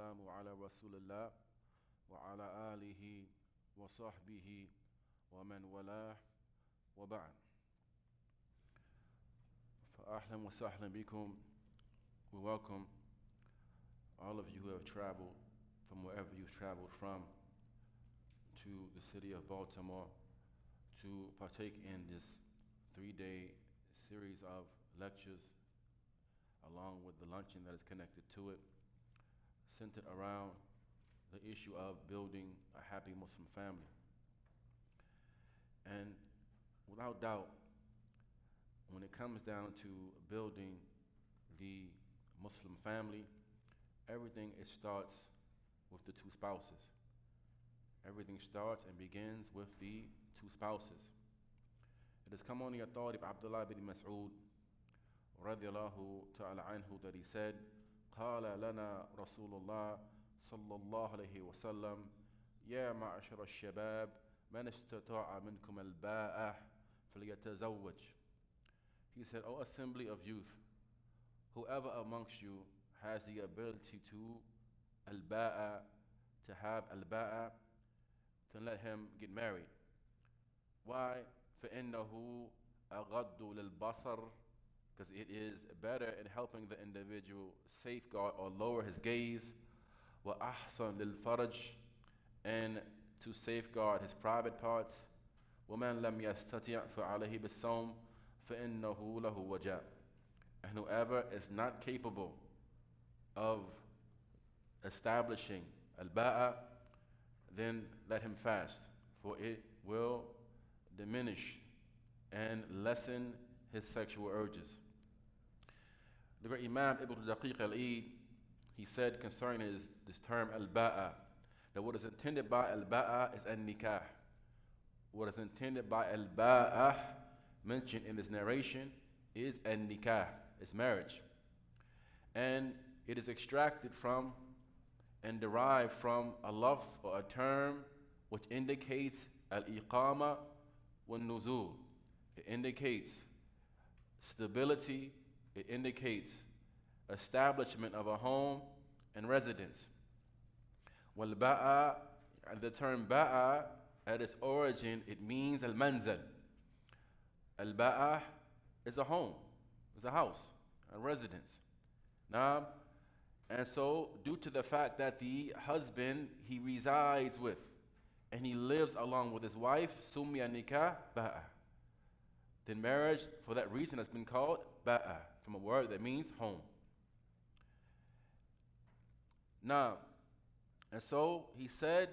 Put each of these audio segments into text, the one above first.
والسلام على رسول الله وعلى آله وصحبه ومن والاه وبعد. فأهلا وسهلا بكم. We welcome all of you who have traveled from wherever you've traveled from to the city of Baltimore to partake in this 3-day series of lectures along with the luncheon that is connected to it, centered around the issue of building a happy Muslim family. And without doubt, when it comes down to building the Muslim family, everything starts with the two spouses. Everything starts and begins with the two spouses. It has come on the authority of Abdullah bin Mas'ud radiyallahu ta'ala anhu that he said, قال لنا رسول الله صلى الله عليه وسلم يا معشر الشباب من استطاع منكم الباءة فليتزوج. He said, O assembly of youth, whoever amongst you has the ability to al-ba'a, to have al-ba'a, then let him get married. Why? فإنه أغض للبصر, because it is better in helping the individual safeguard or lower his gaze, وأحسن للفرج, and to safeguard his private parts. ومن لم يستطع فعليه بالصوم فإنه له وجاء. And whoever is not capable of establishing al-ba'a, then let him fast, for it will diminish and lessen his sexual urges. The great Imām Ibn Daqiq al-Eid, he said concerning this term al-ba'a, that what is intended by al-ba'a is al-nikah. What is intended by al-ba'a, mentioned in this narration, is al-nikah, is marriage. And it is extracted from and derived from a lafz or a term which indicates al-iqama wal-nuzul. It indicates stability, it indicates establishment of a home and residence. Wal-ba'a, and the term ba'a, at its origin, it means al-manzal. Al-ba'a is a home, is a house, a residence. Now, and so due to the fact that the husband, he resides with and he lives along with his wife, summiya nikah ba'a. Then marriage, for that reason, has been called ba'a, from a word that means home. Now, and so he said,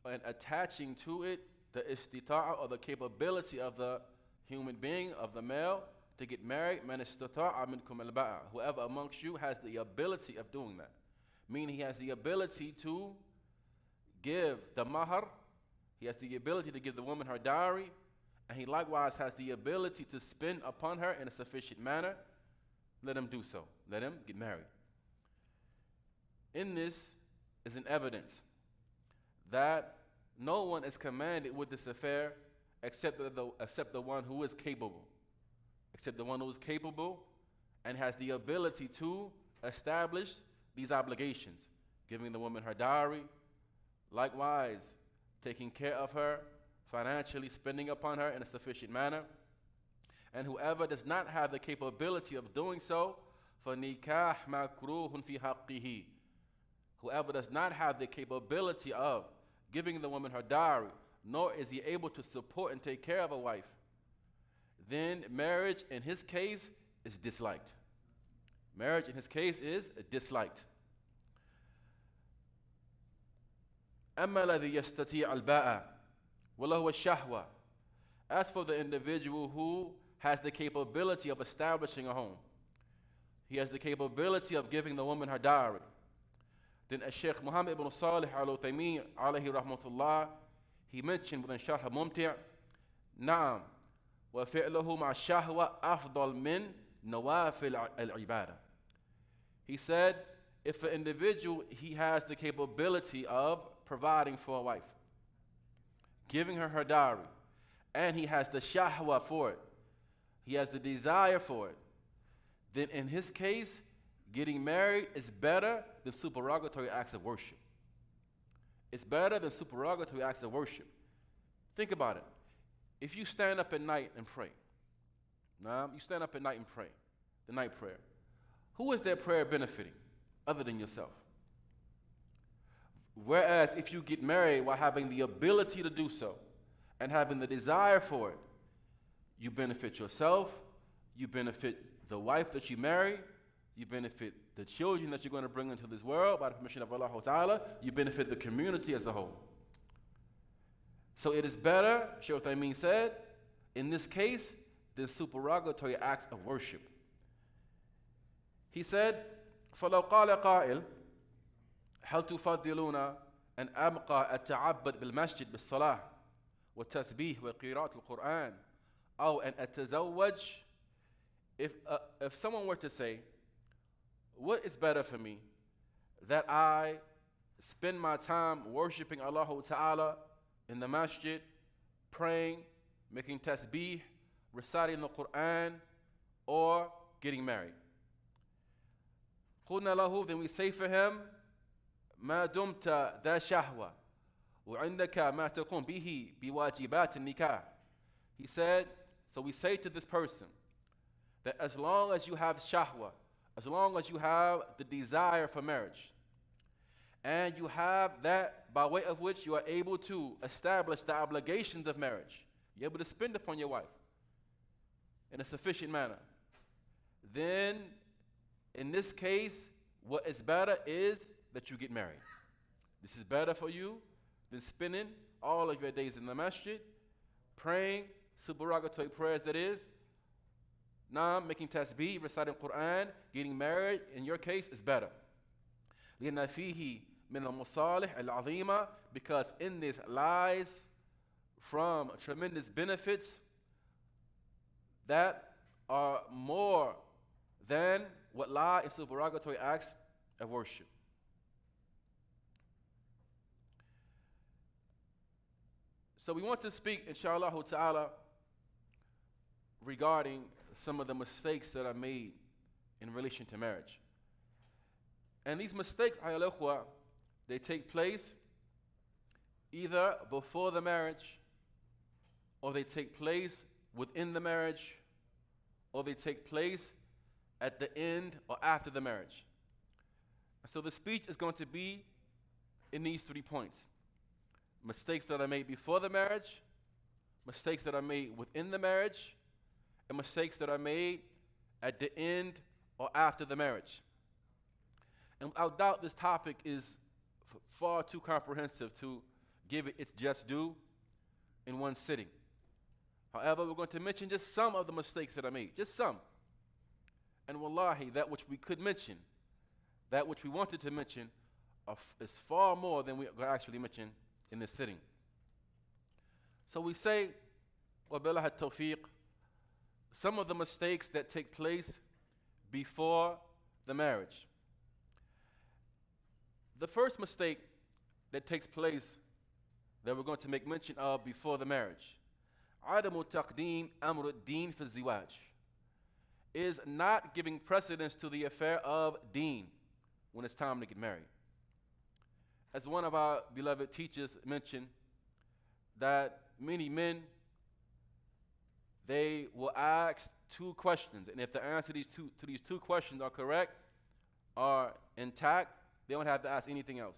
and attaching to it the istita'a, or the capability of the human being, of the male, to get married, man istata'a minkum al-ba'a. Whoever amongst you has the ability of doing that. Meaning he has the ability to give the mahar, he has the ability to give the woman her dowry, and he likewise has the ability to spend upon her in a sufficient manner. Let him do so. Let him get married. In this is an evidence that no one is commanded with this affair except the one who is capable. Except the one who is capable and has the ability to establish these obligations, giving the woman her dowry, likewise taking care of her, financially spending upon her in a sufficient manner. And whoever does not have the capability of doing so, فَنِكَاحْ مَكْرُوهٌ فِي حَقِّهِ. Whoever does not have the capability of giving the woman her dowry, nor is he able to support and take care of a wife, then marriage in his case is disliked. Marriage in his case is disliked. أما الذي يستطيع الباءة وله الشهوة. As for the individual who has the capability of establishing a home, he has the capability of giving the woman her dowry, then Shaykh Muhammad ibn Salih al-Uthaymeen alayhi rahmatullah, he mentioned within Sharh Mumti', نعم وفعله مع الشهوة أفضل من نوافل العبادة. He said, if an individual, he has the capability of providing for a wife, giving her her dowry, and he has the shahwa for it, he has the desire for it, then in his case, getting married is better than supererogatory acts of worship. It's better than supererogatory acts of worship. Think about it. If you stand up at night and pray, you stand up at night and pray, the night prayer, who is that prayer benefiting other than yourself? Whereas if you get married while having the ability to do so and having the desire for it, you benefit yourself, you benefit the wife that you marry, you benefit the children that you're going to bring into this world by the permission of Allah Ta'ala, you benefit the community as a whole. So it is better, Shaykh Uthaymeen said, in this case, than supererogatory acts of worship. He said, فَلَوْ قَالَ قَائِلٌ هل تفضلون أن أبقى أتعبد بالمسجد بالصلاة والتسبيح وقراءة القرآن أو أن أتزوج? If someone were to say, what is better for me, that I spend my time worshiping Allah Ta'ala in the masjid, praying, making tasbih, reciting the Quran, or getting married? قلنا له, then we say for him, ما دمت ذا شهوة وعندك ما تقوم به بواجبات النكاح. He said, so we say to this person that as long as you have shahwa, as long as you have the desire for marriage, and you have that by way of which you are able to establish the obligations of marriage, you're able to spend upon your wife in a sufficient manner, then in this case, what is better is that you get married. This is better for you than spending all of your days in the masjid, praying, supererogatory prayers that is, making tasbih, reciting Quran, getting married, in your case, is better. لأن فيه من المصالح العظيمة, because in this lies from tremendous benefits that are more than what lie in supererogatory acts of worship. So we want to speak, inshallah ta'ala, regarding some of the mistakes that are made in relation to marriage. And these mistakes, they take place either before the marriage, or they take place within the marriage, or they take place at the end or after the marriage. So the speech is going to be in these 3 points. Mistakes that are made before the marriage, mistakes that are made within the marriage, and mistakes that are made at the end or after the marriage. And without doubt, this topic is far too comprehensive to give it its just due in one sitting. However, we're going to mention just some of the mistakes that are made, just some. And wallahi, that which we could mention, that which we wanted to mention, is far more than we are going to actually mention in this sitting. So we say, وَبِاللَّهِ التَّوْفِيقِ, some of the mistakes that take place before the marriage. The first mistake that takes place that we're going to make mention of before the marriage, عدم تقديم أمر الدين في الزواج, is not giving precedence to the affair of deen when it's time to get married. As one of our beloved teachers mentioned, that many men, they will ask 2 questions, and if the answer to these two questions are correct, are intact, they don't have to ask anything else.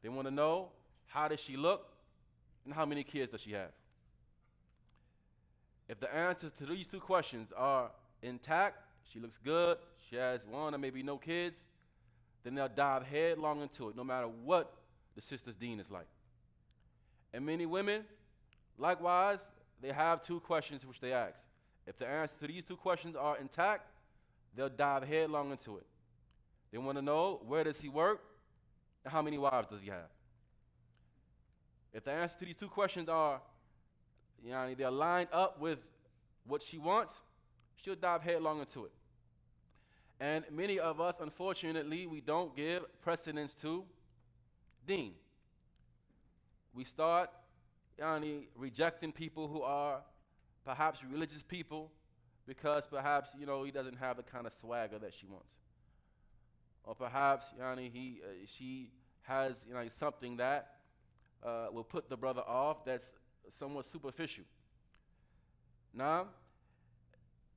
They want to know, how does she look, and how many kids does she have? If the answers to these 2 questions are intact, she looks good, she has 1 or maybe no kids, then they'll dive headlong into it, no matter what the sister's deen is like. And many women, likewise, they have 2 questions which they ask. If the answer to these 2 questions are intact, they'll dive headlong into it. They want to know, where does he work, and how many wives does he have? If the answer to these 2 questions are, they're lined up with what she wants, she'll dive headlong into it. And many of us, unfortunately, we don't give precedence to deen. We start rejecting people who are perhaps religious people because perhaps, he doesn't have the kind of swagger that she wants. or perhaps she has something that will put the brother off that's somewhat superficial. Now,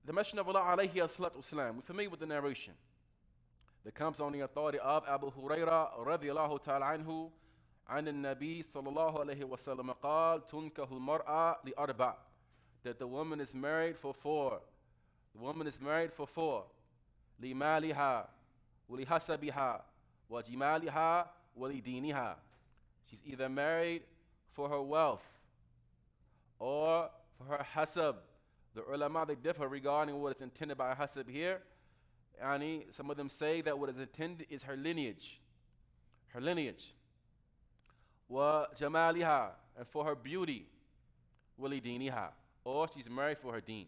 the Messenger of Allah alayhi salatu wasalam, we're familiar with the narration that comes on the authority of Abu Hurraira radiyallahu ta'ala anhu عن النبي صلى الله عليه وسلم قال تنكح المرأة لأربع, that the woman is married for four. The woman is married for four. لمالها ولحسبها وجمالها ولدينها. She's either married for her wealth or for her hasab. The ulama, they differ regarding what is intended by hasab here. Some of them say that what is intended is her lineage. Her lineage. Wa jamaliha, and for her beauty. Walidiniha, or she's married for her deen.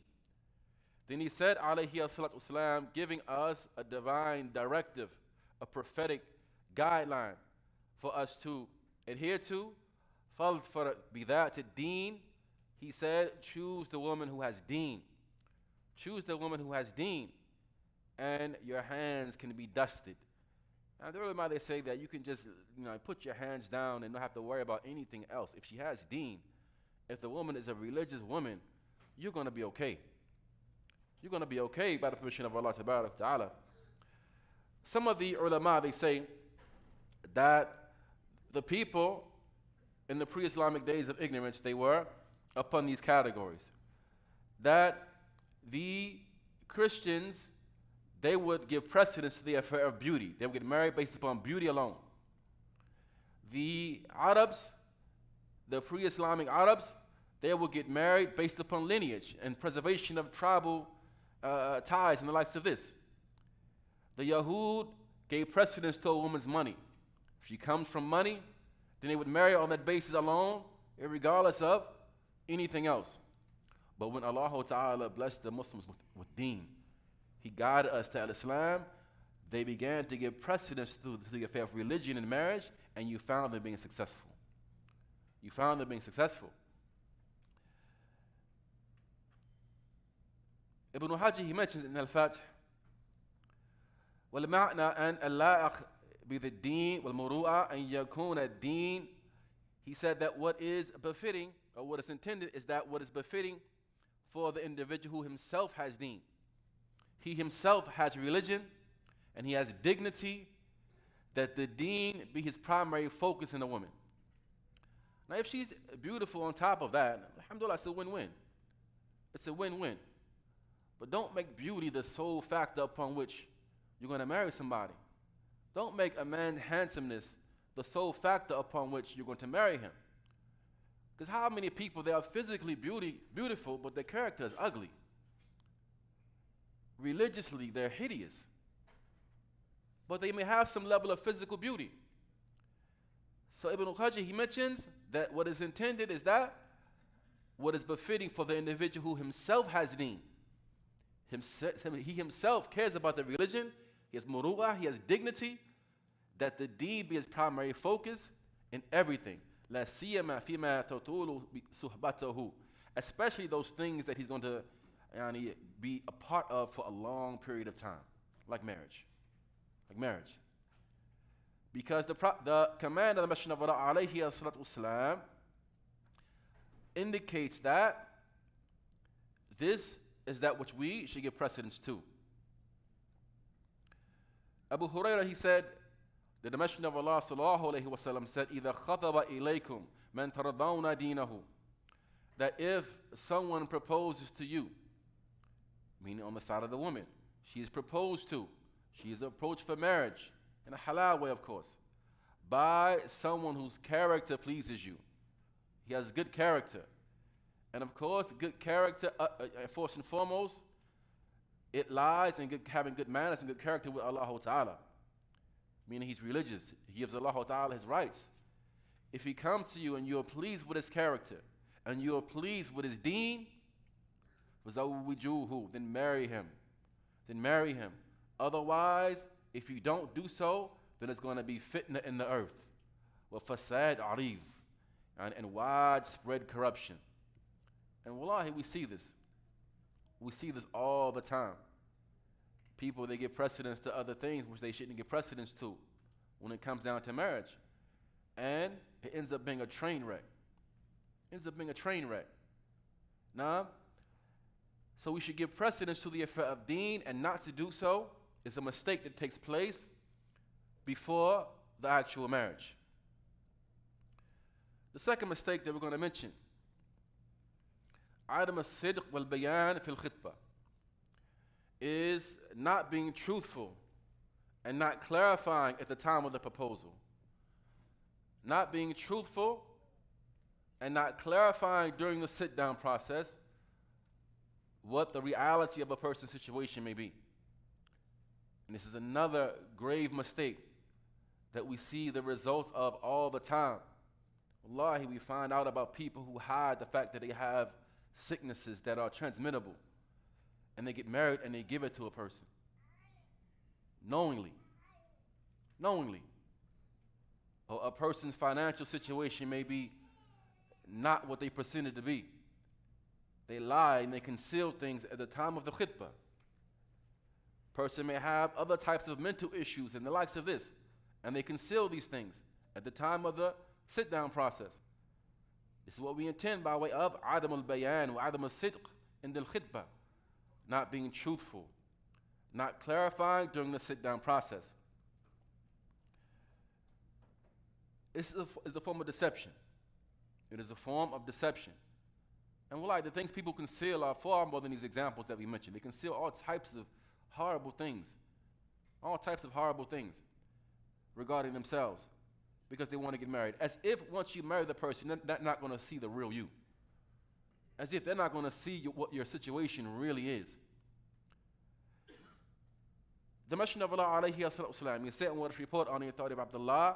Then he said, alayhi salatu wasalam, giving us a divine directive, a prophetic guideline for us to adhere to. فَالْفَرْ بِذَاتِ الدِّينِ, he said, choose the woman who has deen. Choose the woman who has deen, and your hands can be dusted. Now, the ulama, they say that you can just put your hands down and not have to worry about anything else. If she has deen, if the woman is a religious woman, you're going to be okay. You're going to be okay by the permission of Allah Ta'ala. Some of the ulama, they say that the people in the pre-Islamic days of ignorance, they were upon these categories. That the Christians, they would give precedence to the affair of beauty. They would get married based upon beauty alone. The Arabs, the pre-Islamic Arabs, they would get married based upon lineage and preservation of tribal ties and the likes of this. The Yahud gave precedence to a woman's money. If she comes from money, then they would marry on that basis alone, regardless of anything else. But when Allah Ta'ala blessed the Muslims with deen, He guided us to Al-Islam, they began to give precedence to the affair of religion and marriage, and you found them being successful. You found them being successful. Ibn Hajj, he mentions in Al-Fath, وَالْمَعْنَى أَنْ اللَّائِقْ بِالدِّينِ وَالْمُرُوءَةِ أَنْ يَكُونَ الدِّينِ. He said that what is befitting, or what is intended, is that what is befitting for the individual who himself has deen. He himself has religion, and he has dignity, that the deen be his primary focus in a woman. Now, if she's beautiful on top of that, alhamdulillah, it's a win-win. It's a win-win. But don't make beauty the sole factor upon which you're going to marry somebody. Don't make a man's handsomeness the sole factor upon which you're going to marry him. Because how many people, they are physically beautiful, but their character is ugly. Religiously, they're hideous. But they may have some level of physical beauty. So Ibn al-Hajj, he mentions that what is intended is that what is befitting for the individual who himself has deen. He himself cares about the religion, he has muru'ah, he has dignity, that the deen be his primary focus in everything. La siyama fima tatulu suhbatahu, especially those things that he's going to be a part of for a long period of time, like marriage. Like marriage. Because the command of the Messenger of Allah alayhi salatu wasalam indicates that this is that which we should give precedence to. Abu Hurraira, he said that the Messenger of Allah sallallahu alayhi wasallam said, إِذَا خَطَبَ إِلَيْكُمْ مَنْ تَرَضَوْنَ دِينَهُ, that if someone proposes to you, meaning on the side of the woman, she is proposed to, she is approached for marriage, in a halal way, of course, by someone whose character pleases you. He has good character. And of course, good character, first and foremost, it lies in having good manners and good character with Allah Ta'ala. Meaning he's religious. He gives Allah Ta'ala his rights. If he comes to you and you're pleased with his character, and you're pleased with his deen, then marry him. Then marry him. Otherwise, if you don't do so, then it's going to be fitna in the earth. وَفَسَادْ عَرِيض, and widespread corruption. And wallahi, we see this. We see this all the time. People, they give precedence to other things which they shouldn't give precedence to when it comes down to marriage. And it ends up being a train wreck. Ends up being a train wreck. Now, so we should give precedence to the affair of deen, and not to do so is a mistake that takes place before the actual marriage. The second mistake that we're going to mention, عدم الصدق والبيان في الخطبة, is not being truthful and not clarifying at the time of the proposal. Not being truthful and not clarifying during the sit-down process what the reality of a person's situation may be. And this is another grave mistake that we see the results of all the time. Wallahi, we find out about people who hide the fact that they have sicknesses that are transmittable, and they get married and they give it to a person knowingly. Or a person's financial situation may be not what they presented to be. They lie and they conceal things at the time of the khitbah. Person may have other types of mental issues and the likes of this, and they conceal these things at the time of the sit-down process. This is what we intend by way of عدم البيان وعدم الصدق in the khitbah. Not being truthful, not clarifying during the sit-down process. This is a form of deception. It is a form of deception. And the things people conceal are far more than these examples that we mentioned. They conceal all types of horrible things. All types of horrible things regarding themselves because they want to get married. As if once you marry the person, they're not going to see the real you. As if they're not going to see what your situation really is. The Messenger of Allah alayhi wasallam, he said in what report on the authority of Abdullah,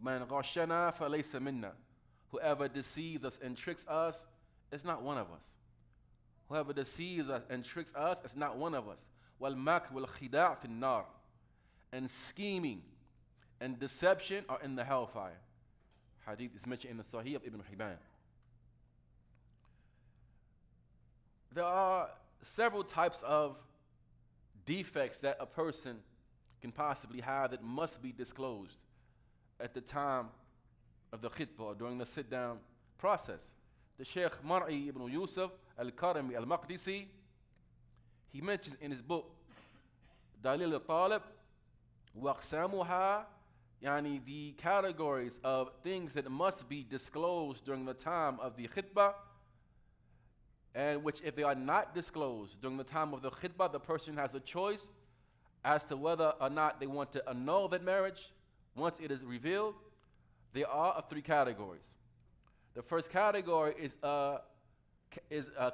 Man ghashana falaysa minna. Whoever deceives us and tricks us is not one of us. Whoever deceives us and tricks us is not one of us. وَالْمَكْرُ وَالْخِدَاعُ فِي النَّارِ. And scheming and deception are in the hellfire. Hadith is mentioned in the Sahih of Ibn Hibban. There are several types of defects that a person can possibly have that must be disclosed at the time of the khitbah or during the sit-down process. The Sheikh Mar'i ibn Yusuf al-Karami al-Maqdisi, he mentions in his book Dalil al-Talib waqsamuha, yani the categories of things that must be disclosed during the time of the khitbah, and which if they are not disclosed during the time of the khitbah, the person has a choice as to whether or not they want to annul that marriage once it is revealed. There are of three categories. The first category is a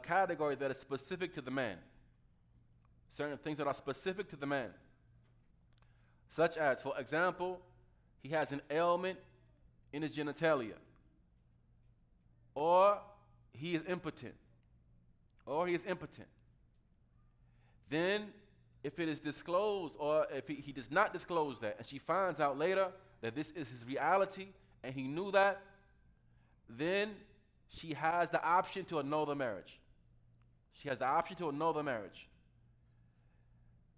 category that is specific to the man. Certain things that are specific to the man. Such as, for example, he has an ailment in his genitalia, or he is impotent, Then, if it is disclosed, or if he does not disclose that, and she finds out later that this is his reality, and he knew that, then she has the option to annul the marriage.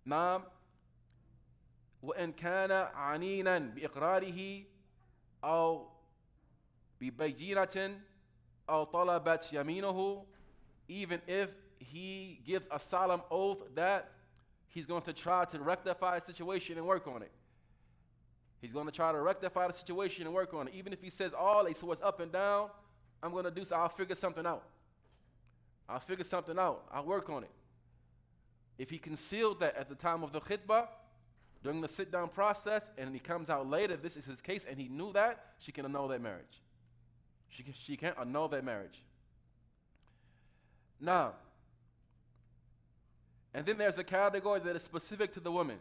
Now, وَإِنْ كَانَ عَنِينًا بِإِقْرَارِهِ أَوْ بِبَيِّنَةٍ أَوْ طَلَبَتْ يَمِينُهُ, even if he gives a solemn oath that he's going to try to rectify the situation and work on it. Even if he says all so what's up and down, I'm going to do so, I'll figure something out. I'll work on it. If he concealed that at the time of the khitbah, during the sit-down process, and he comes out later, this is his case, and he knew that, she can annul that marriage. She can't annul that marriage. Now, and then there's a category that is specific to the woman,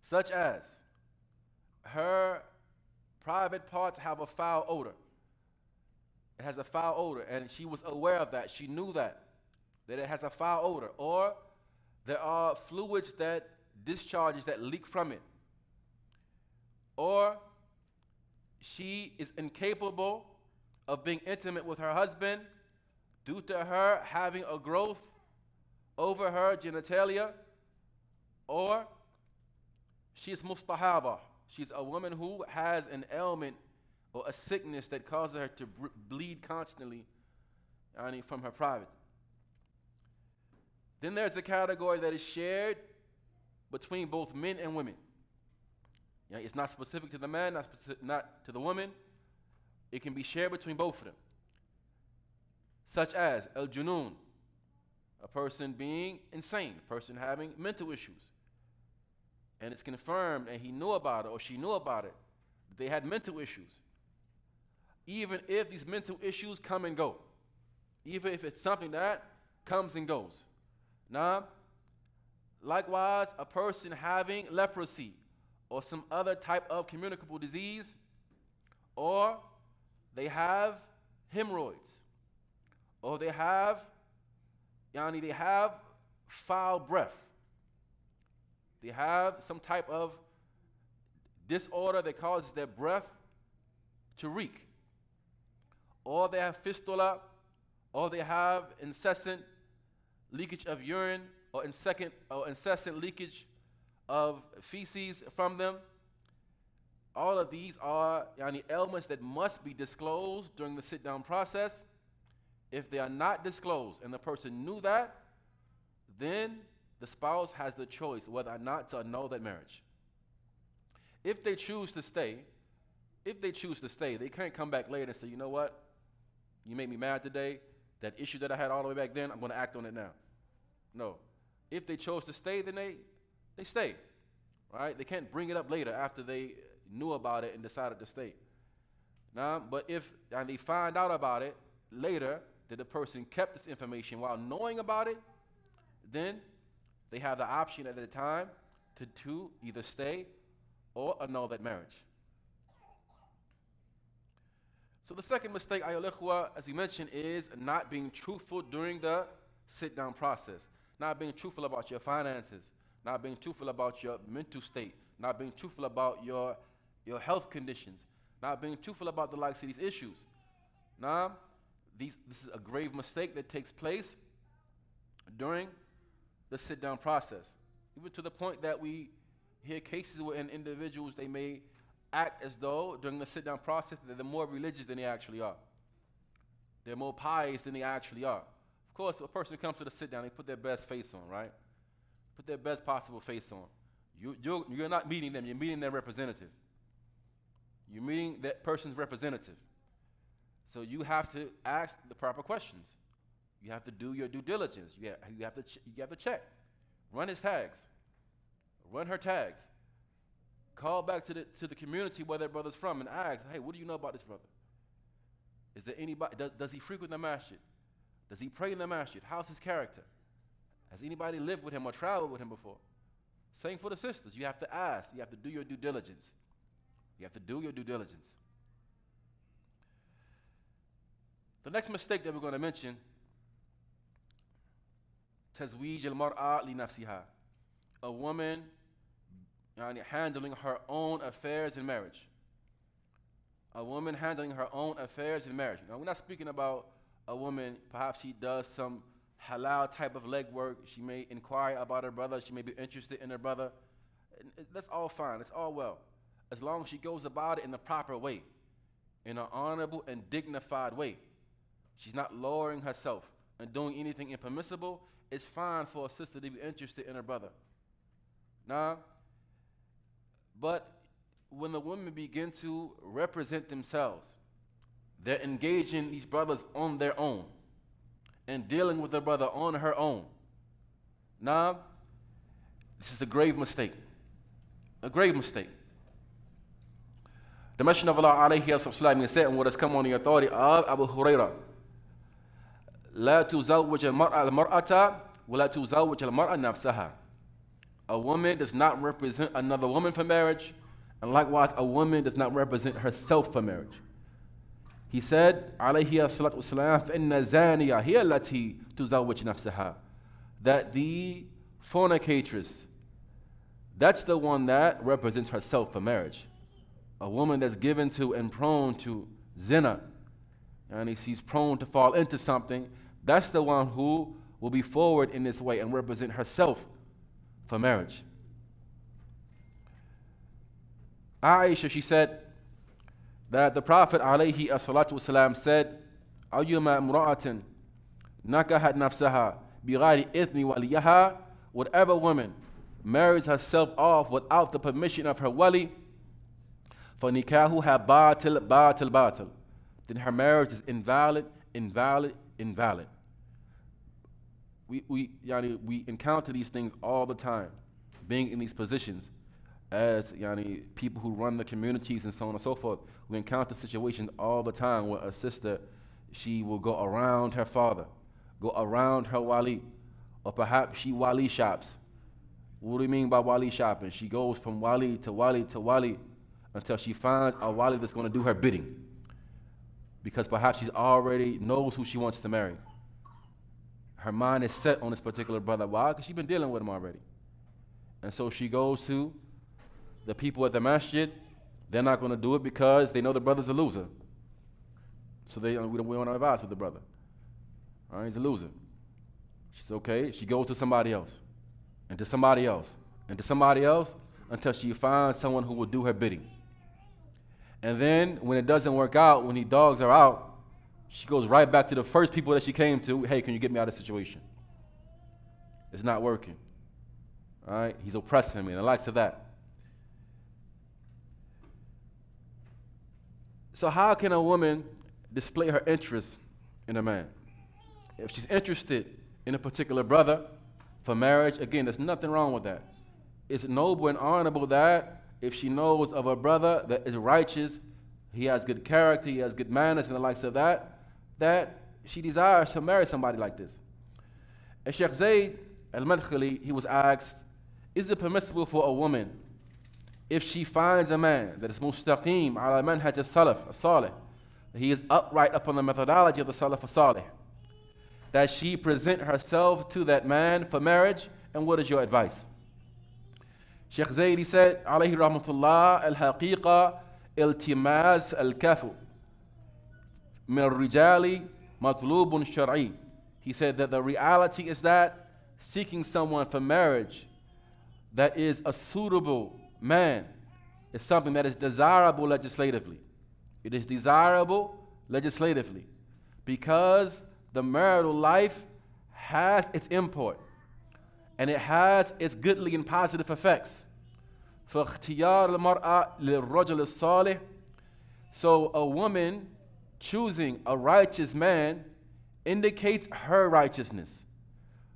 such as her private parts have a foul odor. It has a foul odor, and she was aware of that. She knew that it has a foul odor. Or there are fluids that discharges that leak from it. Or she is incapable of being intimate with her husband due to her having a growth over her genitalia, or she's mustahaba. She's a woman who has an ailment or a sickness that causes her to bleed constantly from her private. Then there's a category that is shared between both men and women. It's not specific to the man, not to the woman. It can be shared between both of them. Such as al-junoon, a person being insane, a person having mental issues. And it's confirmed, and he knew about it, or she knew about it, that they had mental issues. Even if these mental issues come and go. Even if it's something that comes and goes. Now, likewise, a person having leprosy, or some other type of communicable disease, or they have hemorrhoids, or they have foul breath. They have some type of disorder that causes their breath to reek. Or they have fistula, or they have incessant leakage of urine, or incessant leakage of feces from them. All of these are ailments that must be disclosed during the sit-down process. If they are not disclosed and the person knew that, then the spouse has the choice whether or not to annul that marriage. If they choose to stay, they can't come back later and say, you know what, you made me mad today. That issue that I had all the way back then, I'm going to act on it now. No. If they chose to stay, then they stay. Right? They can't bring it up later after they knew about it and decided to stay. But if they find out about it later, that the person kept this information while knowing about it, then they have the option at the time to either stay or annul that marriage. So the second mistake, ayyuhal ikhwa, as we mentioned, is not being truthful during the sit-down process. Not being truthful about your finances, not being truthful about your mental state, not being truthful about your health conditions, not being truthful about the likes of these issues. This is a grave mistake that takes place during the sit-down process. Even to the point that we hear cases where individuals, they may act as though during the sit-down process that they're more religious than they actually are. They're more pious than they actually are. Of course, a person comes to the sit-down, they put their best face on, right? Put their best possible face on. You're not meeting them, you're meeting their representative. You're meeting that person's representative. So you have to ask the proper questions. You have to do your due diligence. You have to check. Run his tags. Run her tags. Call back to the community where that brother's from and ask, hey, what do you know about this brother? Is there anybody, does he frequent the masjid? Does he pray in the masjid? How's his character? Has anybody lived with him or traveled with him before? Same for the sisters. You have to ask. You have to do your due diligence. You have to do your due diligence. The next mistake that we're going to mention, تزويج المرأة لنفسها. A woman handling her own affairs in marriage. A woman handling her own affairs in marriage. Now, we're not speaking about a woman, perhaps she does some halal type of legwork. She may inquire about her brother. She may be interested in her brother. That's all fine. It's all well. As long as she goes about it in the proper way, in an honorable and dignified way. She's not lowering herself and doing anything impermissible. It's fine for a sister to be interested in her brother. But when the women begin to represent themselves, they're engaging these brothers on their own and dealing with their brother on her own. This is a grave mistake. A grave mistake. The Messenger of Allah alayhi wasallam said, and what has come on the authority of Abu Hurraira, لا تزوج المرأة ولا تزوج المرأة نفسها. A woman does not represent another woman for marriage, and likewise a woman does not represent herself for marriage. He said, alayhi salatu wasalam, فَإِنَّ الزَّانِيَةَ هِيَ الَّتِي تُزَوِّجْ نَفْسَهَا. That the fornicatress, that's the one that represents herself for marriage. A woman that's given to and prone to zina, and she's prone to fall into something, that's the one who will be forward in this way and represent herself for marriage. Aisha, she said that the Prophet alayhi as-salatu wasalam said, أَيُّمَا امْرَأَةٍ نَكَحَتْ نَفْسَهَا بِغَيْرِ إِذْنِ وَلِيَّهَا, whatever woman marries herself off without the permission of her wali, فَنِكَاهُهَا بَاطِل بَاطِل بَاطِل, then her marriage is invalid, invalid, invalid. We encounter these things all the time, being in these positions as people who run the communities and so on and so forth. We encounter situations all the time where a sister, she will go around her father, go around her wali, or perhaps she wali shops. What do you mean by wali shopping? She goes from wali to wali to wali until she finds a wali that's going to do her bidding, because perhaps she's already knows who she wants to marry. Her mind is set on this particular brother. Why? Because she's been dealing with him already. And so she goes to the people at the masjid. They're not going to do it because they know the brother's a loser. So we don't want to advise with the brother. All right, he's a loser. She's okay. She goes to somebody else, and to somebody else, and to somebody else, until she finds someone who will do her bidding. And then when it doesn't work out, when he dogs her out, she goes right back to the first people that she came to. Hey, can you get me out of the situation? It's not working. All right, he's oppressing me and the likes of that. So how can a woman display her interest in a man? If she's interested in a particular brother for marriage, again, there's nothing wrong with that. It's noble and honorable that if she knows of a brother that is righteous, he has good character, he has good manners and the likes of that, that she desires to marry somebody like this. And Sheikh Zayd al-Madkhali, he was asked, is it permissible for a woman, if she finds a man that is mustaqim ala manhaj as-salaf as-salih, he is upright upon the methodology of the salaf as-salih, that she present herself to that man for marriage? And what is your advice? Sheikh Zayd, he said, alayhi rahmatullah, al-haqiqa iltimaz al-kafu min al-rijali matlubun shar'i. He said that the reality is that seeking someone for marriage that is a suitable man is something that is desirable legislatively. It is desirable legislatively because the marital life has its import and it has its goodly and positive effects. فاختيار المرأة للرجل الصالح, so a woman choosing a righteous man indicates her righteousness.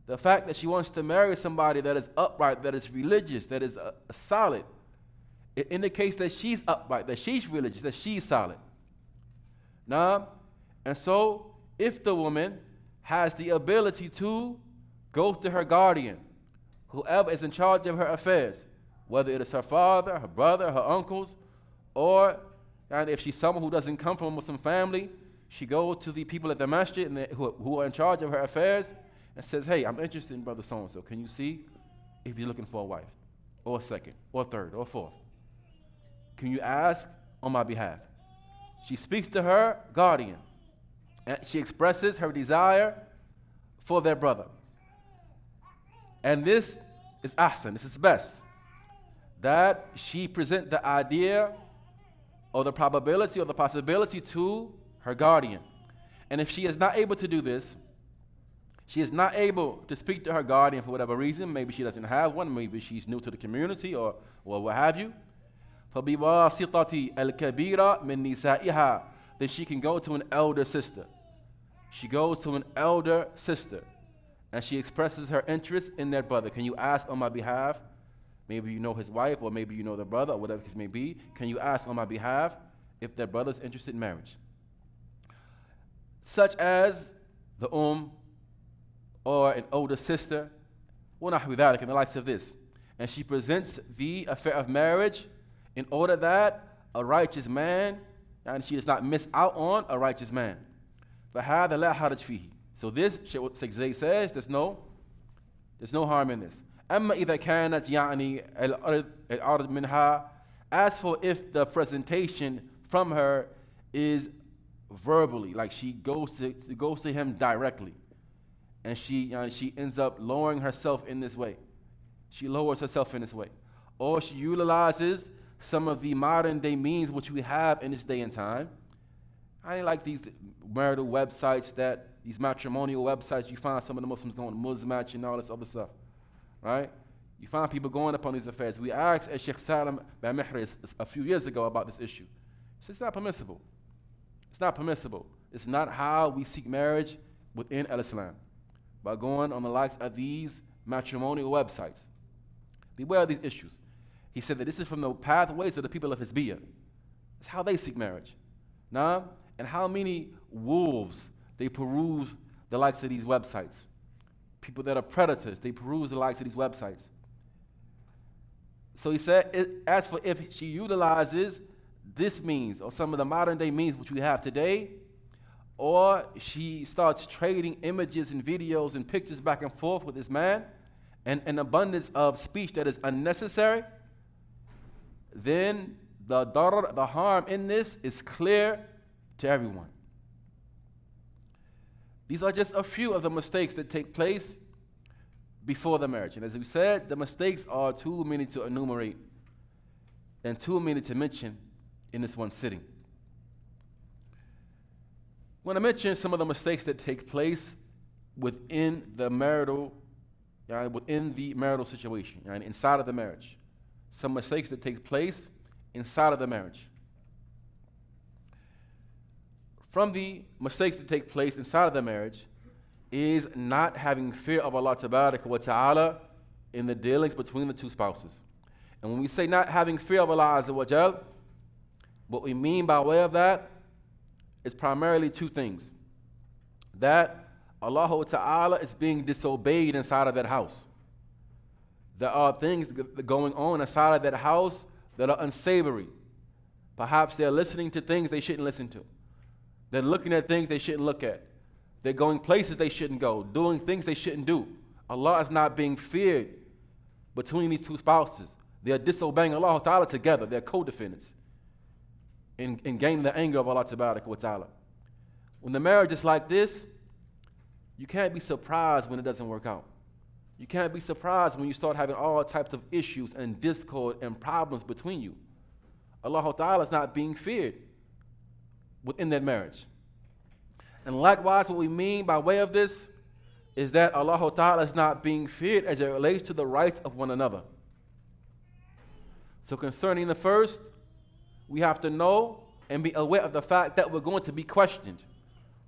The fact that she wants to marry somebody that is upright, that is religious, that is solid, it indicates that she's upright, that she's religious, that she's solid. Now, and so if the woman has the ability to go to her guardian, whoever is in charge of her affairs, whether it is her father, her brother, her uncles, or and if she's someone who doesn't come from a Muslim family, she goes to the people at the masjid and who are in charge of her affairs and says, hey, I'm interested in brother so-and-so. Can you see if you're looking for a wife, or a second, or a third, or a fourth? Can you ask on my behalf? She speaks to her guardian, and she expresses her desire for their brother. And this is ahsan, this is best, that she present the idea or the probability or the possibility to her guardian. And if she is not able to do this, she is not able to speak to her guardian for whatever reason, maybe she doesn't have one, maybe she's new to the community or what have you, فَبِوَاسِطَةِ الْكَبِيرَ مِنْ نِسَائِهَا, then she can go to an elder sister. She goes to an elder sister and she expresses her interest in that brother. Can you ask on my behalf? Maybe you know his wife, or maybe you know the brother, or whatever the case may be. Can you ask on my behalf if that brother's interested in marriage? Such as the or an older sister, وَنَحْوِ ذَلِكَ, and the likes of this. And she presents the affair of marriage in order that a righteous man, and she does not miss out on a righteous man. فَهَذَا لَا حَرَجْ فِيهِ. So this, Sheikh Zayd says, there's no harm in this. أما إذا كانت يعني العرض منها, as for if the presentation from her is verbally, like she goes to him directly and she ends up lowering herself in this way. She lowers herself in this way. Or she utilizes some of the modern day means which we have in this day and time. I ain't like these marital websites, these matrimonial websites. You find some of the Muslims going Muslim match and all this other stuff, right? You find people going upon these affairs. We asked Sheikh Salam Bamihri a few years ago about this issue. He said, it's not permissible. It's not permissible. It's not how we seek marriage within Al-Islam, by going on the likes of these matrimonial websites. Beware of these issues. He said that this is from the pathways of the people of Hizbiyah. It's how they seek marriage. Nah? And how many wolves they peruse the likes of these websites. People that are predators, they peruse the likes of these websites. So he said, as for if she utilizes this means, or some of the modern day means which we have today, or she starts trading images and videos and pictures back and forth with this man, and an abundance of speech that is unnecessary, then the harm in this is clear to everyone. These are just a few of the mistakes that take place before the marriage. And as we said, the mistakes are too many to enumerate and too many to mention in this one sitting. I want to mention some of the mistakes that take place within the marital situation, inside of the marriage. Some mistakes that take place inside of the marriage. From the mistakes that take place inside of the marriage is not having fear of Allah Ta'ala in the dealings between the two spouses. And when we say not having fear of Allah Azza wa Jal, what we mean by way of that is primarily two things. That Allah Ta'ala is being disobeyed inside of that house. There are things going on inside of that house that are unsavory. Perhaps they're listening to things they shouldn't listen to. They're looking at things they shouldn't look at. They're going places they shouldn't go, doing things they shouldn't do. Allah is not being feared between these two spouses. They are disobeying Allah Ta'ala together. They're co-defendants in gaining the anger of Allah Ta'ala. When the marriage is like this, you can't be surprised when it doesn't work out. You can't be surprised when you start having all types of issues and discord and problems between you. Allah Ta'ala is not being feared within that marriage. And likewise, what we mean by way of this is that Allah Ta'ala is not being feared as it relates to the rights of one another. So concerning the first, we have to know and be aware of the fact that we're going to be questioned.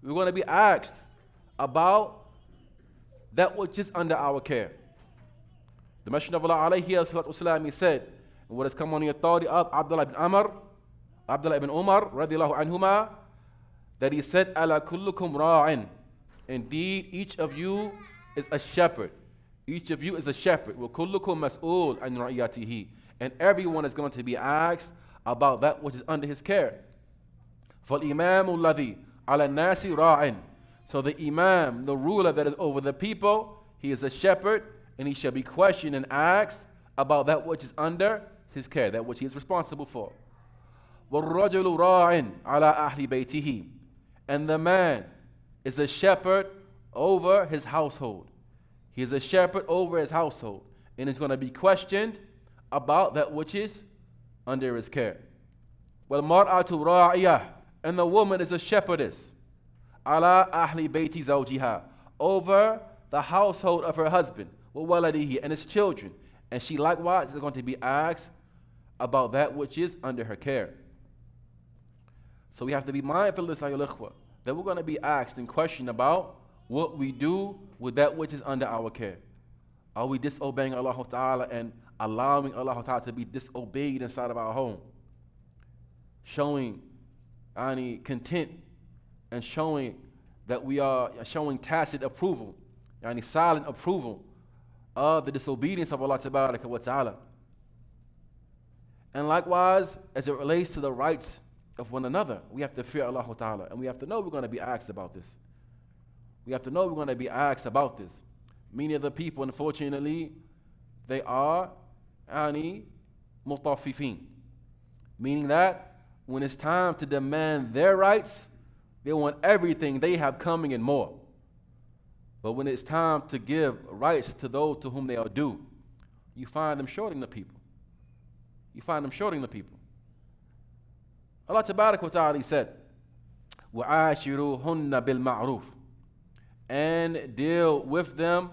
We're going to be asked about that which is under our care. The Messenger of Allah alayhi salatu he said, and what has come on the authority of Abdullah ibn Umar radiallahu anhuma, that he said, Ala kullukum ra'in. Indeed, each of you is a shepherd. Each of you is a shepherd. Wa kullukum mas'ul an ra'iyatihi. And everyone is going to be asked about that which is under his care. فَالْإِمَامُ الَّذِي عَلَى النَّاسِ رَاعٍ. So the imam, the ruler that is over the people, he is a shepherd, and he shall be questioned and asked about that which is under his care, that which he is responsible for. وَالرَّجُلُ رَاعٍ عَلَى أَهْلِ بَيْتِهِ. And the man is a shepherd over his household. He is a shepherd over his household, and is going to be questioned about that which is under his care. وَالْمَرْأَةُ رَاعِيَةٌ. And the woman is a shepherdess. عَلَى أَهْلِ بَيْتِ زَوْجِهَا. Over the household of her husband. وَوَلَدِهِ. And his children. And she likewise is going to be asked about that which is under her care. So we have to be mindful of this, ayyuhal ikhwa, that we're going to be asked and questioned about what we do with that which is under our care. Are we disobeying Allah Ta'ala and allowing Allah Ta'ala to be disobeyed inside of our home? Showing content and showing that we are showing tacit approval, silent approval of the disobedience of Allah Ta'ala. And likewise, as it relates to the rights of one another, we have to fear Allah Ta'ala, and we have to know we're going to be asked about this. We have to know we're going to be asked about this. Many of the people, unfortunately, they are mutaffifin, meaning that when it's time to demand their rights, they want everything they have coming and more. But when it's time to give rights to those to whom they are due, you find them shorting the people. You find them shorting the people. Allah Tabarak wa Ta'ala said, وَعَاشِرُوهُنَّ بِالْمَعْرُوفِ, and deal with them,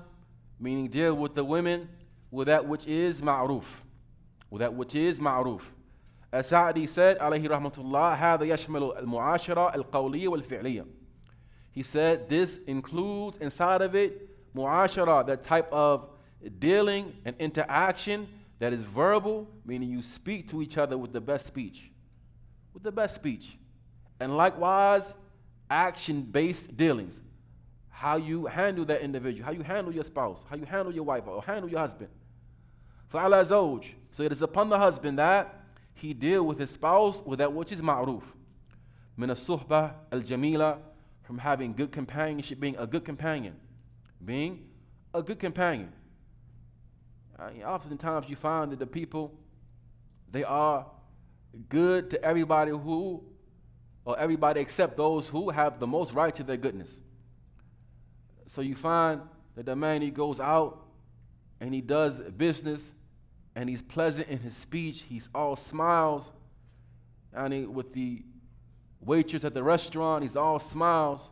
meaning deal with the women with that which is ma'roof. With that which is ma'roof. As Sa'di said, alayhi rahmatullah, هذا يشمل المعاشرة القولية والفعلية. He said this includes inside of it mu'ashara, that type of dealing and interaction that is verbal, meaning you speak to each other with the best speech. With the best speech. And likewise, action-based dealings. How you handle that individual, how you handle your spouse, how you handle your wife or handle your husband. فَعَلَى زَوْجٍ, so it is upon the husband that he deal with his spouse with that which is ma'roof. مِنَ الصُّحْبَةِ الْجَمِيلَةِ, from having good companionship, being a good companion. Being a good companion. Oftentimes you find that the people, they are good to everybody who, or everybody except those who have the most right to their goodness. So you find that the man, he goes out and he does business and he's pleasant in his speech, he's all smiles, and with the waitress at the restaurant, he's all smiles.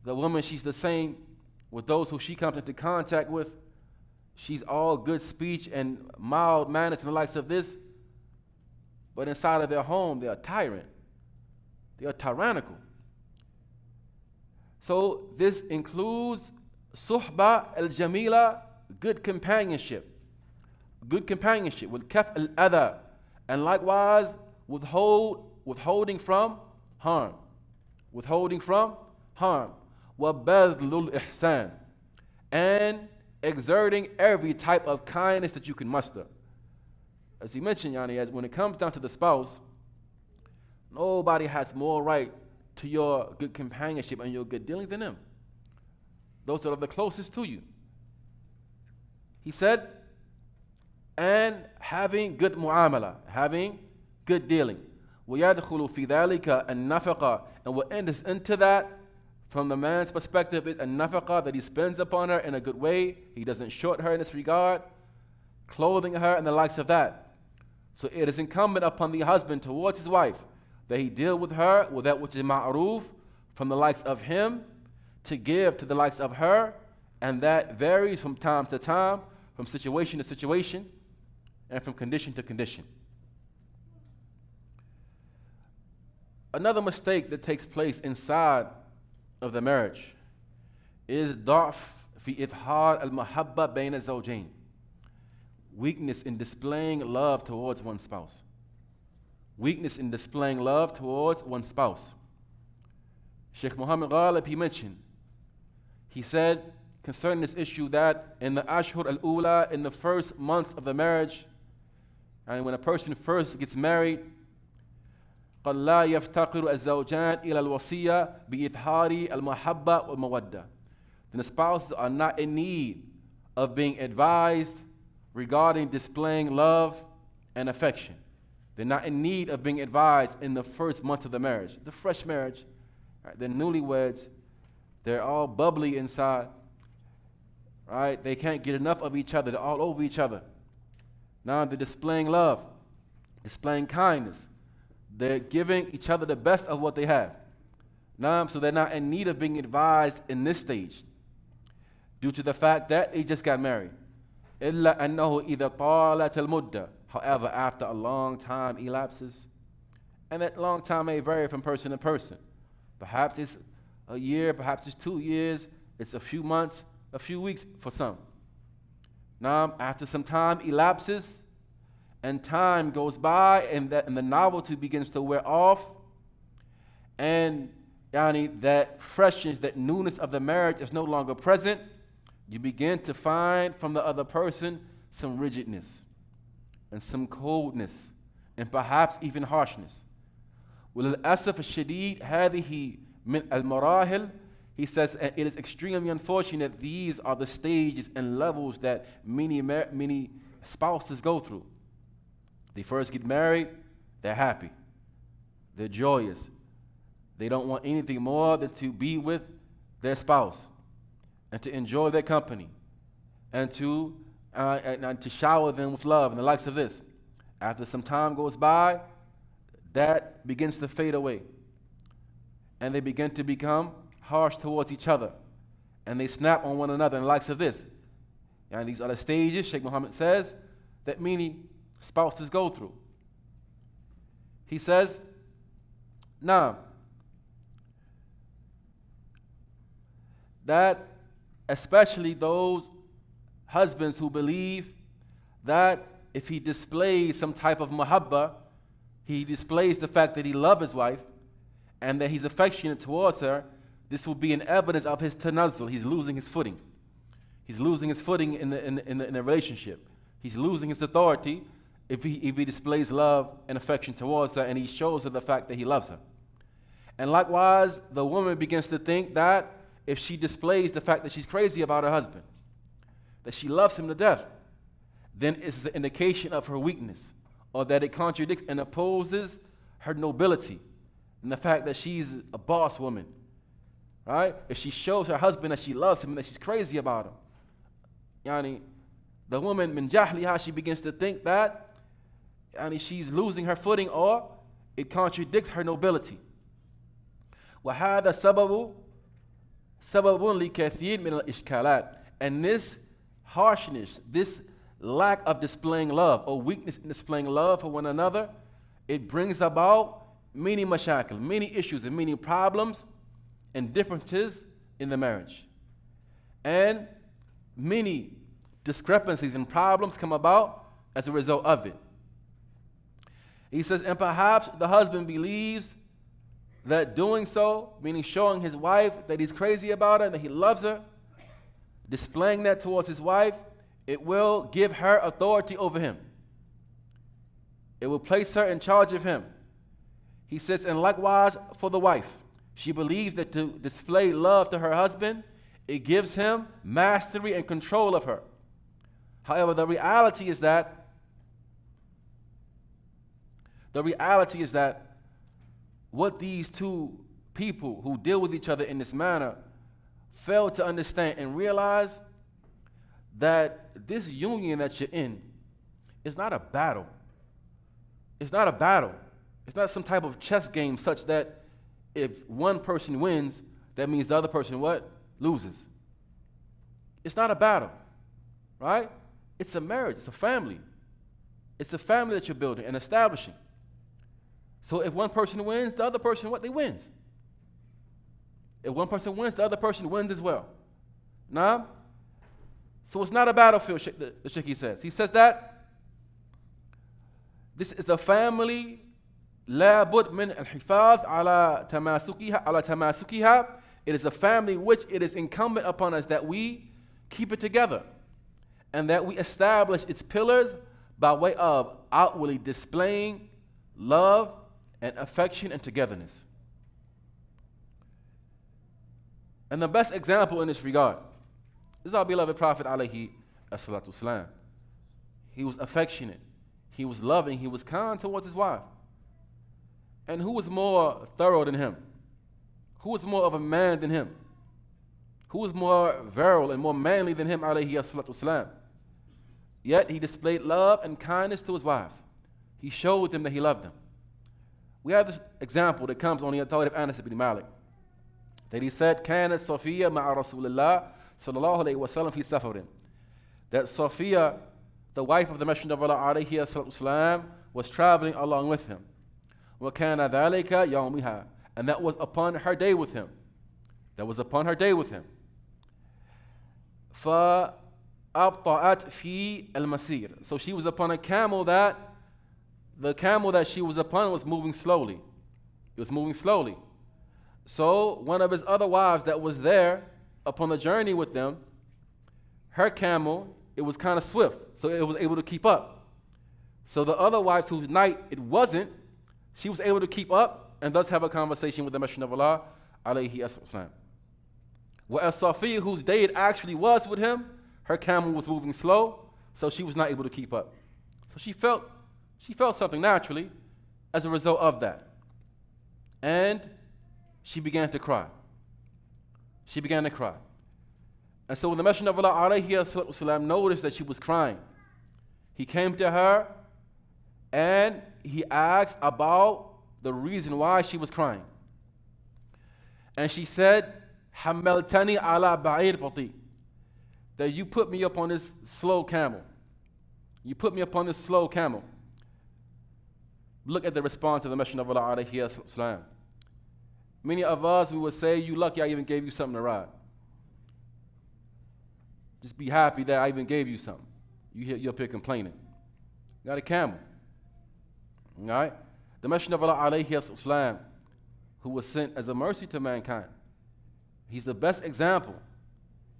The woman, she's the same with those who she comes into contact with. She's all good speech and mild manners and the likes of this. But inside of their home, they are tyrant. They are tyrannical. So this includes suhba al-jamila, good companionship. Good companionship with kaf al-adha, and likewise withholding from harm. Withholding from harm. وَبَذْلُ الْإِحْسَانِ, and exerting every type of kindness that you can muster. As he mentioned, Yani, as when it comes down to the spouse, nobody has more right to your good companionship and your good dealing than them. Those that are the closest to you. He said, and having good mu'amala, having good dealing. وَيَدْخُلُ فِي ذَلِكَ النَّفَقَةِ, and what enters into that from the man's perspective is a nafaqa, that he spends upon her in a good way. He doesn't short her in this regard, clothing her and the likes of that. So it is incumbent upon the husband towards his wife that he deal with her with that which is ma'roof from the likes of him to give to the likes of her, and that varies from time to time, from situation to situation, and from condition to condition. Another mistake that takes place inside of the marriage is ضعف في إظهار المحبة بين الزوجين. Weakness in displaying love towards one spouse. Weakness in displaying love towards one spouse. Sheikh Muhammad Ghalib, he mentioned, he said concerning this issue that in the ashhur al-ula, in the first months of the marriage, and when a person first gets married, قَدْ لَا يَفْتَقِرُ الزَّوْجَانِ إِلَى الْوَصِيَّةِ بِإِظْهَارِ الْمَحَبَّةِ وَالْمَوَدَّةِ. Then the spouses are not in need of being advised regarding displaying love and affection. They're not in need of being advised in the first months of the marriage. The fresh marriage, right? They're newlyweds. They're all bubbly inside. Right? They can't get enough of each other. They're all over each other. Now they're displaying love, displaying kindness. They're giving each other the best of what they have. Now, so they're not in need of being advised in this stage due to the fact that they just got married. إِلَّا أَنَّهُ إِذَا طَالَتِ الْمُدَّةِ. However, after a long time elapses, and that long time may vary from person to person. Perhaps it's a year, perhaps it's 2 years, it's a few months, a few weeks for some. Now, after some time elapses, and time goes by, and the novelty begins to wear off, and that freshness, that newness of the marriage is no longer present, you begin to find from the other person some rigidness and some coldness and perhaps even harshness. وَلِلْأَسَفِ الشَّدِيدِ هَذِهِ مِنْ الْمَرَاحِلِ. He says it is extremely unfortunate these are the stages and levels that many spouses go through. They first get married, they're happy, they're joyous. They don't want anything more than to be with their spouse. and to enjoy their company and to shower them with love and the likes of this. After some time goes by, that begins to fade away. And they begin to become harsh towards each other. And they snap on one another and the likes of this. And these are the stages, Sheikh Muhammad says, that many spouses go through. He says, now, that especially those husbands who believe that if he displays some type of mahabba, he displays the fact that he loves his wife and that he's affectionate towards her, this will be an evidence of his tanazzul. He's losing his footing. He's losing his footing in the relationship. He's losing his authority if he displays love and affection towards her and he shows her the fact that he loves her. And likewise, the woman begins to think that if she displays the fact that she's crazy about her husband, that she loves him to death, then it's the indication of her weakness, or that it contradicts and opposes her nobility and the fact that she's a boss woman, right? If she shows her husband that she loves him and that she's crazy about him, yani, the woman, min jahliha, she begins to think that she's losing her footing or it contradicts her nobility. وَهَذَا سَبَبٌ لِكَثِيرٍ مِنَ الْإِشْكَالَاتِ. And this harshness, this lack of displaying love or weakness in displaying love for one another, it brings about many mashakil, many issues and many problems and differences in the marriage. And many discrepancies and problems come about as a result of it. He says, and perhaps the husband believes that doing so, meaning showing his wife that he's crazy about her and that he loves her, displaying that towards his wife, it will give her authority over him. It will place her in charge of him. He says, and likewise for the wife, she believes that to display love to her husband, it gives him mastery and control of her. However, the reality is that what these two people who deal with each other in this manner fail to understand and realize that this union that you're in is not a battle. It's not a battle. It's not some type of chess game such that if one person wins, that means the other person what? Loses. It's not a battle, right? It's a marriage. It's a family. It's a family that you're building and establishing. So if one person wins, the other person, what? They wins. If one person wins, the other person wins as well. Nah? So it's not a battlefield, the Sheikh says. He says that this is a family, لا بد من الحفاظ على تماسكها. It is a family which it is incumbent upon us that we keep it together and that we establish its pillars by way of outwardly displaying love and affection and togetherness. And the best example in this regard is our beloved Prophet alayhi as-salatu wasalam. He was affectionate, he was loving, he was kind towards his wife. And who was more thorough than him? Who was more of a man than him? Who was more virile and more manly than him alayhi as-salatu wasalam? Yet he displayed love and kindness to his wives. He showed them that he loved them. We have this example that comes on the authority of Anas ibn Malik, that he said, كانت صفية مع رسول الله صلى الله عليه وسلم في سفر. That Sophia, the wife of the Messenger of Allah alayhi wasallam, was traveling along with him. وكان ذلك يومها. And that was upon her day with him. That was upon her day with him. فأبطأت في المسير. So she was upon a camel that the camel that she was upon was moving slowly. It was moving slowly. So one of his other wives that was there upon the journey with them, her camel, it was kind of swift, so it was able to keep up. So the other wives whose night it wasn't, she was able to keep up and thus have a conversation with the Messenger of Allah alayhi wasallam. Whereas Safiya, whose day it actually was with him, her camel was moving slow, so she was not able to keep up. So she felt something naturally as a result of that. And she began to cry. She began to cry. And so when the Messenger of Allah alayhi noticed that she was crying, he came to her and he asked about the reason why she was crying. And she said, "Hammaltani ala ba'ir bati," that you put me up on this slow camel. You put me up on this slow camel. Look at the response of the Messenger of Allah alayhi. Many of us, we would say, "You lucky I even gave you something to ride. Just be happy that I even gave you something. You're up here complaining. You got a camel." All right? The Messenger of Allah alayhi, who was sent as a mercy to mankind, he's the best example.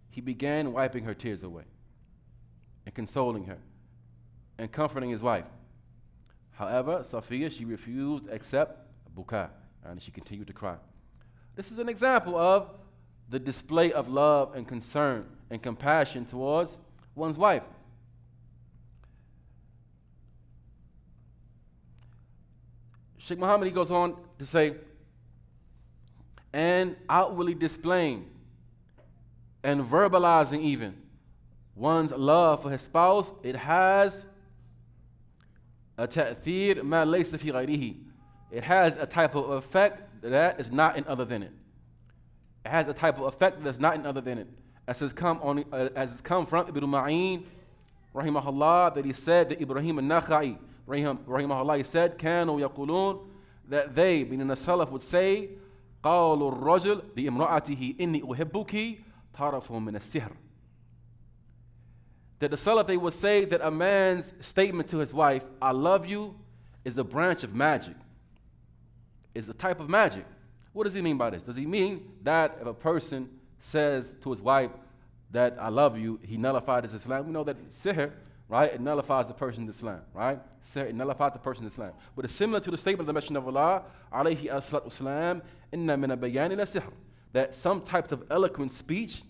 He began wiping her tears away and consoling her and comforting his wife. However, Safiya, she refused to accept buka, and she continued to cry. This is an example of the display of love and concern and compassion towards one's wife. Sheikh Muhammad, he goes on to say, and outwardly displaying and verbalizing even one's love for his spouse, it has a ta'thir ma laysa fi ghayrihi. It has a type of effect that is not in other than it. It has a type of effect that's not in other than it. As it's come from Ibn Ma'in, rahimahullah, that he said that Ibrahim al-Nakha'i, rahimahullah, he said, كانوا يقولون, that they, meaning the Salaf, would say, قالوا الرجل لامرأته إني أحبك طرف من السحر. That the Salaf, they would say that a man's statement to his wife, "I love you," is a branch of magic. Is a type of magic. What does he mean by this? Does he mean that if a person says to his wife that "I love you," he nullified his Islam? We know that sihr, right? It nullifies the person's Islam, right? Sihr, it nullifies the person's Islam. But it's similar to the statement of the Messenger of Allah, alayhi as-salatu wassalam, inna min al-bayani la sihr, that some types of eloquent speech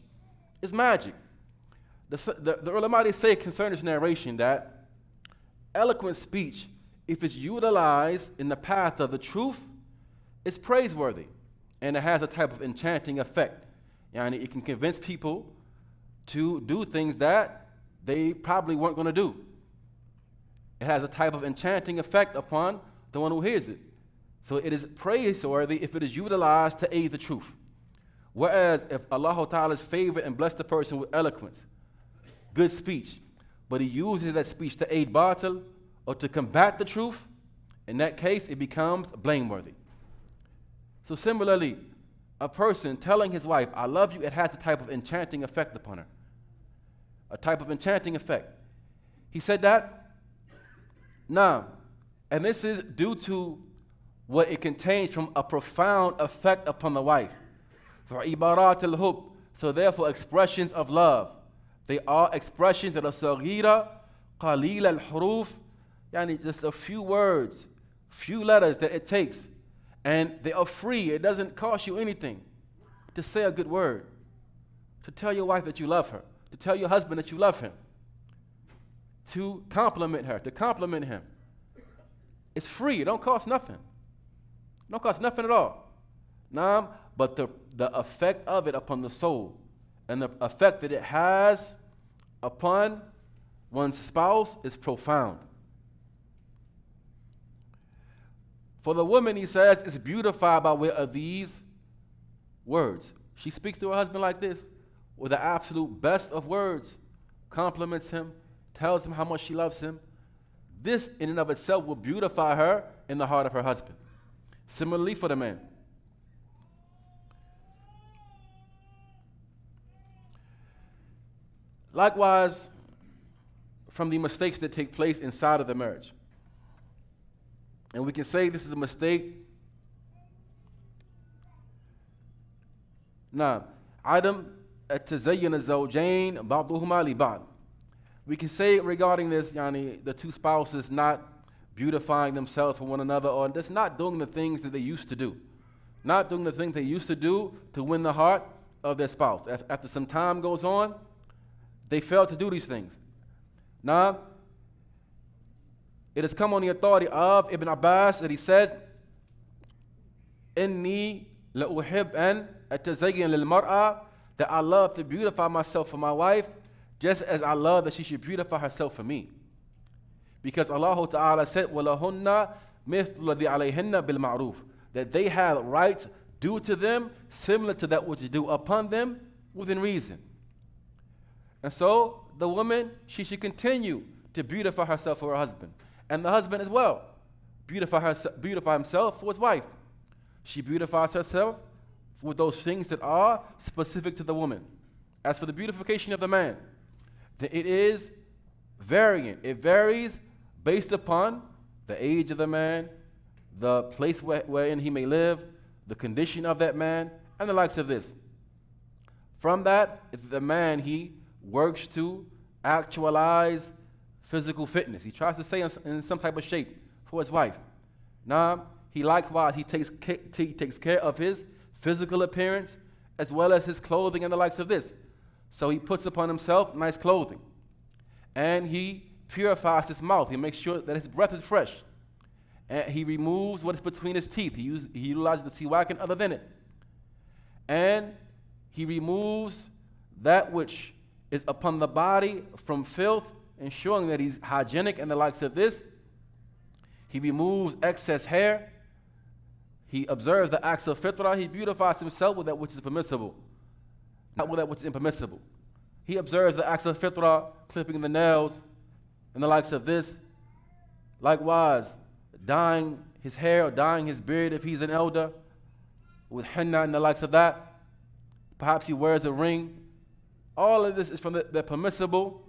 is magic. The ulama, they say concerning this narration that eloquent speech, if it's utilized in the path of the truth, is praiseworthy, and it has a type of enchanting effect. And it can convince people to do things that they probably weren't going to do. It has a type of enchanting effect upon the one who hears it. So it is praiseworthy if it is utilized to aid the truth. Whereas if Allah Ta'ala's favored and blessed the person with eloquence, good speech, but he uses that speech to aid batil or to combat the truth, in that case it becomes blameworthy. So similarly, a person telling his wife, "I love you," it has a type of enchanting effect upon her. A type of enchanting effect. He said that? Now, and this is due to what it contains from a profound effect upon the wife. For ibarat al-hub, so therefore expressions of love, they are expressions that are saghira, qalil al-huruf, yani just a few words, few letters that it takes, and they are free. It doesn't cost you anything to say a good word, to tell your wife that you love her, to tell your husband that you love him, to compliment her, to compliment him. It's free. It don't cost nothing. It don't cost nothing at all. But the effect of it upon the soul and the effect that it has upon one's spouse is profound. For the woman, he says, is beautified by way of these words. She speaks to her husband like this with the absolute best of words, compliments him, tells him how much she loves him. This in and of itself will beautify her in the heart of her husband. Similarly for the man. Likewise, from the mistakes that take place inside of the marriage. And we can say this is a mistake. Now, Adam at-tazayyun az-zawjayn ba'duhuma li ba'd. We can say regarding this, the two spouses not beautifying themselves for one another, or just not doing the things that they used to do. Not doing the things they used to do to win the heart of their spouse. After some time goes on, they fail to do these things. Now, it has come on the authority of Ibn Abbas that he said, إِنِّي لَأُحِبْ أَنْ أَتَزَيَّنَ لِلْمَرْأَةِ that I love to beautify myself for my wife, just as I love that she should beautify herself for me. Because Allah Ta'ala said, وَلَهُنَّ مِثْلُ الَّذِي عَلَيْهِنَّ بِالْمَعْرُوفِ, that they have rights due to them, similar to that which is due upon them, within reason. And so, the woman, she should continue to beautify herself for her husband. And the husband as well, beautify himself for his wife. She beautifies herself with those things that are specific to the woman. As for the beautification of the man, then it is variant. It varies based upon the age of the man, the place wherein he may live, the condition of that man, and the likes of this. From that, if the man, he works to actualize physical fitness. He tries to stay in some type of shape for his wife. Now, he likewise, he takes care of his physical appearance as well as his clothing and the likes of this. So he puts upon himself nice clothing. And he purifies his mouth. He makes sure that his breath is fresh. And he removes what is between his teeth. He utilizes the siwak and other than it. And he removes that which is upon the body from filth, ensuring that he's hygienic and the likes of this. He removes excess hair. He observes the acts of fitrah. He beautifies himself with that which is permissible, not with that which is impermissible. He observes the acts of fitrah, clipping the nails and the likes of this. Likewise, dyeing his hair or dyeing his beard if he's an elder, with henna and the likes of that. Perhaps he wears a ring. All of this is from the permissible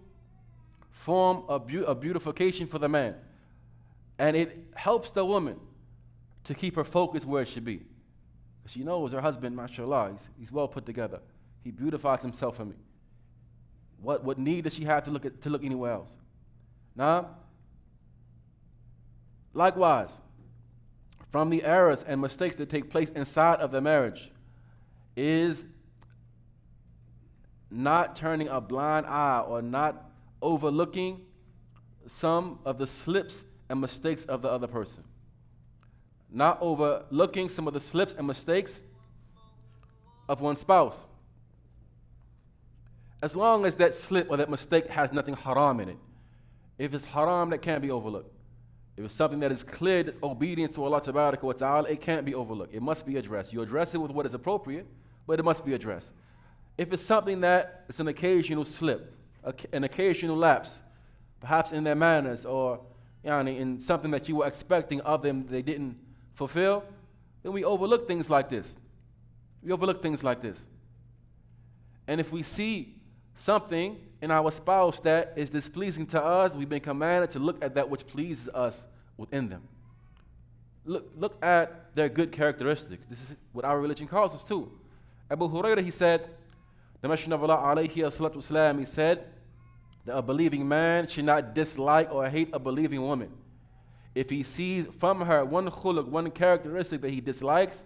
form of beautification for the man. And it helps the woman to keep her focus where it should be. She knows her husband, mashallah, he's well put together. He beautifies himself for me. What need does she have to look anywhere else? Now, likewise, from the errors and mistakes that take place inside of the marriage is not turning a blind eye or not overlooking some of the slips and mistakes of the other person. Not overlooking some of the slips and mistakes of one's spouse. As long as that slip or that mistake has nothing haram in it. If it's haram, that can't be overlooked. If it's something that is clear, that's obedience to Allah Tabaraka wa Ta'ala, it can't be overlooked. It must be addressed. You address it with what is appropriate, but it must be addressed. If it's something that is an occasional slip, an occasional lapse, perhaps in their manners or in something that you were expecting of them they didn't fulfill, then we overlook things like this. We overlook things like this. And if we see something in our spouse that is displeasing to us, we've been commanded to look at that which pleases us within them. Look at their good characteristics. This is what our religion calls us to. Abu Hurraira, he said, the Messenger of Allah, alayhi salatu wasalam, he said that a believing man should not dislike or hate a believing woman. If he sees from her one khuluq, one characteristic that he dislikes,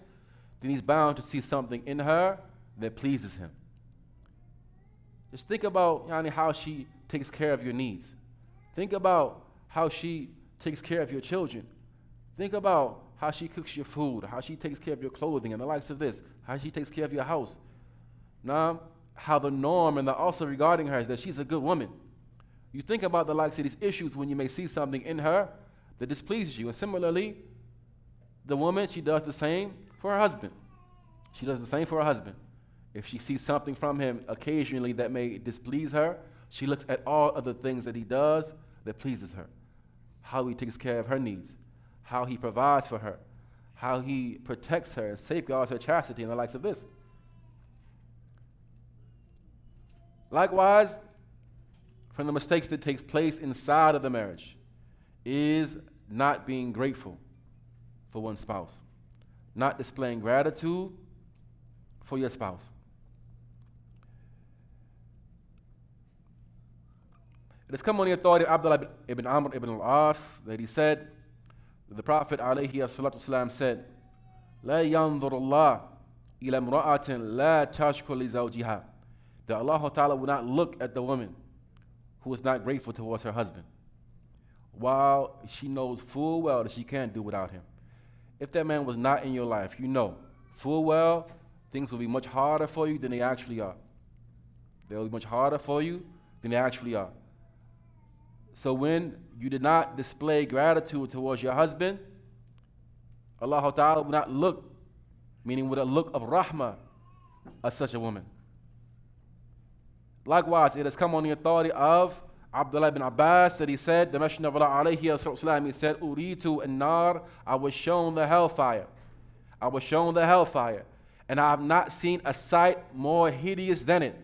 then he's bound to see something in her that pleases him. Just think about how she takes care of your needs. Think about how she takes care of your children. Think about how she cooks your food, how she takes care of your clothing and the likes of this, how she takes care of your house. Now, how the norm and the also regarding her is that she's a good woman. You think about the likes of these issues when you may see something in her that displeases you. And similarly, the woman, she does the same for her husband. She does the same for her husband. If she sees something from him occasionally that may displease her, she looks at all other things that he does that pleases her. How he takes care of her needs, how he provides for her, how he protects her and safeguards her chastity and the likes of this. Likewise, from the mistakes that takes place inside of the marriage is not being grateful for one's spouse, not displaying gratitude for your spouse. It has come on the authority of Abdullah ibn Amr ibn al-As that he said, the Prophet alayhi salatu wasalam said, لا ينظر الله إلى امرأة لا تشكر لزوجها, that Allah Ta'ala will not look at the woman who is not grateful towards her husband, while she knows full well that she can't do without him. If that man was not in your life, you know full well things will be much harder for you than they actually are. They'll be much harder for you than they actually are. So when you did not display gratitude towards your husband, Allah Ta'ala will not look, meaning with a look of rahmah, at such a woman. Likewise, it has come on the authority of Abdullah ibn Abbas that he said, the Messenger of Allah alayhi wasallam, he said, Uritu an-nar, I was shown the hellfire. I was shown the hellfire, and I have not seen a sight more hideous than it.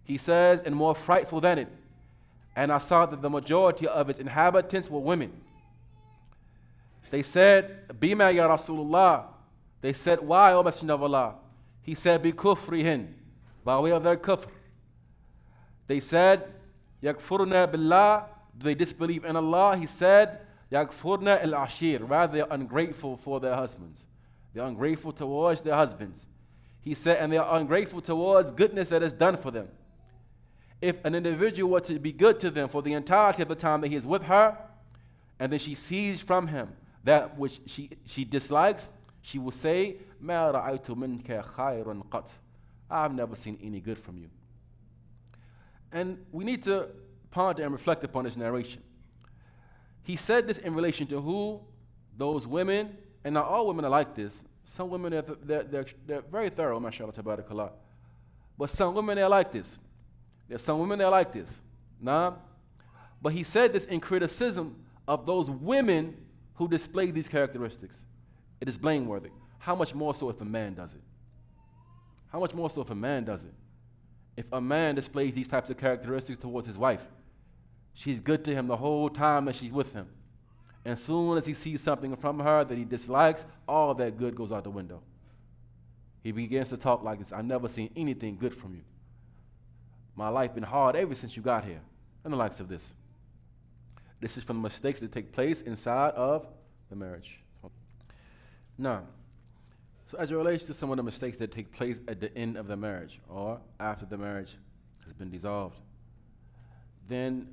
He says, and more frightful than it. And I saw that the majority of its inhabitants were women. They said, Bima ya Rasulullah. They said, why, O Messenger of Allah? He said, Bi kufrihin, by way of their kufr. They said, Yakfurna billah, do they disbelieve in Allah? He said, Yakfurna al-ashir, rather they are ungrateful for their husbands. They are ungrateful towards their husbands. He said, and they are ungrateful towards goodness that is done for them. If an individual were to be good to them for the entirety of the time that he is with her, and then she sees from him that which she dislikes, she will say, مَا رَأَيْتُ مِنْكَ خَيْرٌ قَطْ, I've never seen any good from you. And we need to ponder and reflect upon this narration. He said this in relation to who? Those women, and not all women are like this. Some women, they're very thorough, mashallah, tabarakallah. But some women, they're like this. There's some women that are like this. Nah? But he said this in criticism of those women who display these characteristics. It is blameworthy. How much more so if a man does it? How much more so if a man does it? If a man displays these types of characteristics towards his wife, she's good to him the whole time that she's with him. And as soon as he sees something from her that he dislikes, all that good goes out the window. He begins to talk like this, I've never seen anything good from you. My life been hard ever since you got here, and the likes of this. This is from the mistakes that take place inside of the marriage. Now, so as it relates to some of the mistakes that take place at the end of the marriage or after the marriage has been dissolved, then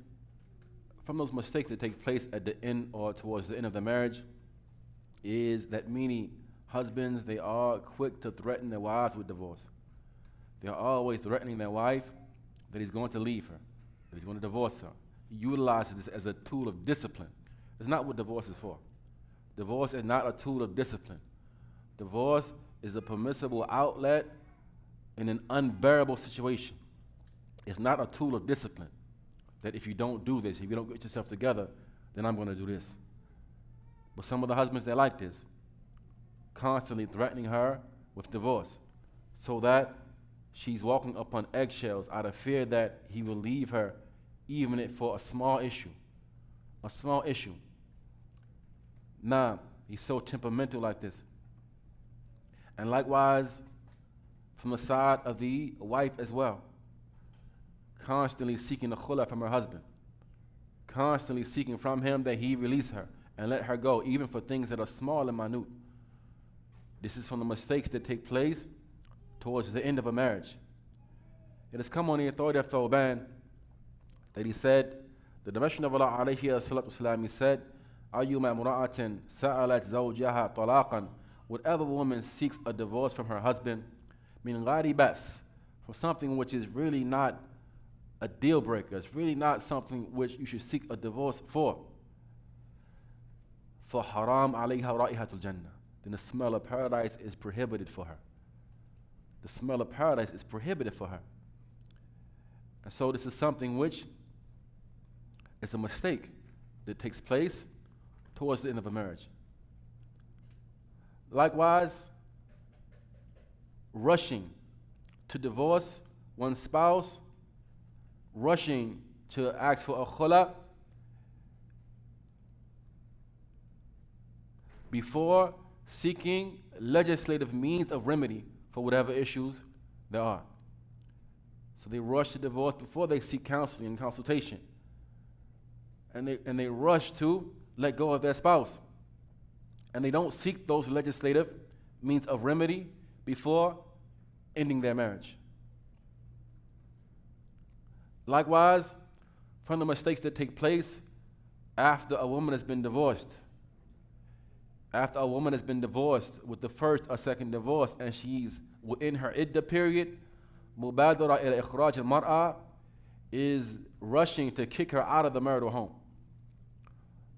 from those mistakes that take place at the end or towards the end of the marriage is that many husbands, they are quick to threaten their wives with divorce. They are always threatening their wife that he's going to leave her, that he's going to divorce her. He utilizes this as a tool of discipline. It's not what divorce is for. Divorce is not a tool of discipline. Divorce is a permissible outlet in an unbearable situation. It's not a tool of discipline, that if you don't do this, if you don't get yourself together, then I'm going to do this. But some of the husbands, they're like this, constantly threatening her with divorce so that she's walking upon eggshells out of fear that he will leave her, even if for a small issue. A small issue. Nah, he's so temperamental like this. And likewise, from the side of the wife as well, constantly seeking the khula from her husband, constantly seeking from him that he release her and let her go, even for things that are small and minute. This is from the mistakes that take place towards the end of a marriage. It has come on the authority of Thawban that he said, the Messenger of Allah alayhi wasallam, he said, Ayyuma mura'atin sa'alat zawjaha talaqan, whatever woman seeks a divorce from her husband, min ghari bas, for something which is really not a deal breaker, it's really not something which you should seek a divorce for haram alayha ra'ihatul jannah, then the smell of paradise is prohibited for her. The smell of paradise is prohibited for her. And so this is something which is a mistake that takes place towards the end of a marriage. Likewise, rushing to divorce one's spouse, rushing to ask for a khula before seeking legislative means of remedy for whatever issues there are. So they rush to divorce before they seek counseling and consultation. And they rush to let go of their spouse. And they don't seek those legislative means of remedy before ending their marriage. Likewise, from the mistakes that take place after a woman has been divorced. After a woman has been divorced with the first or second divorce and she's in her iddah period, مبادرة إلى إخراج المرأة is rushing to kick her out of the marital home.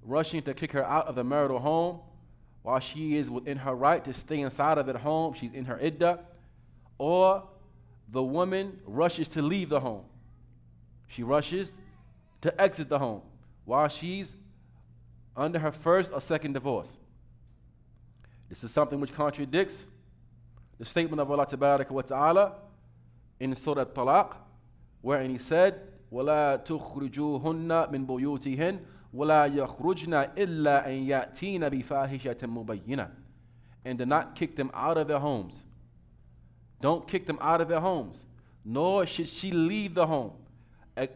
Rushing to kick her out of the marital home while she is within her right to stay inside of that home. She's in her iddah. Or the woman rushes to leave the home. She rushes to exit the home while she's under her first or second divorce. This is something which contradicts the statement of Allah Tabaraka wa Ta'ala in Surah Talaq, wherein He said, وَلَا تُخْرِجُوهُنَّ مِن بُيُوتِهِنَّ وَلَا يَخْرُجْنَ إِلَّا أَن يَأْتِينَ بِفَاحِشَةٍ مُبَيِّنَةٍ. And do not kick them out of their homes. Don't kick them out of their homes, nor should she leave the home,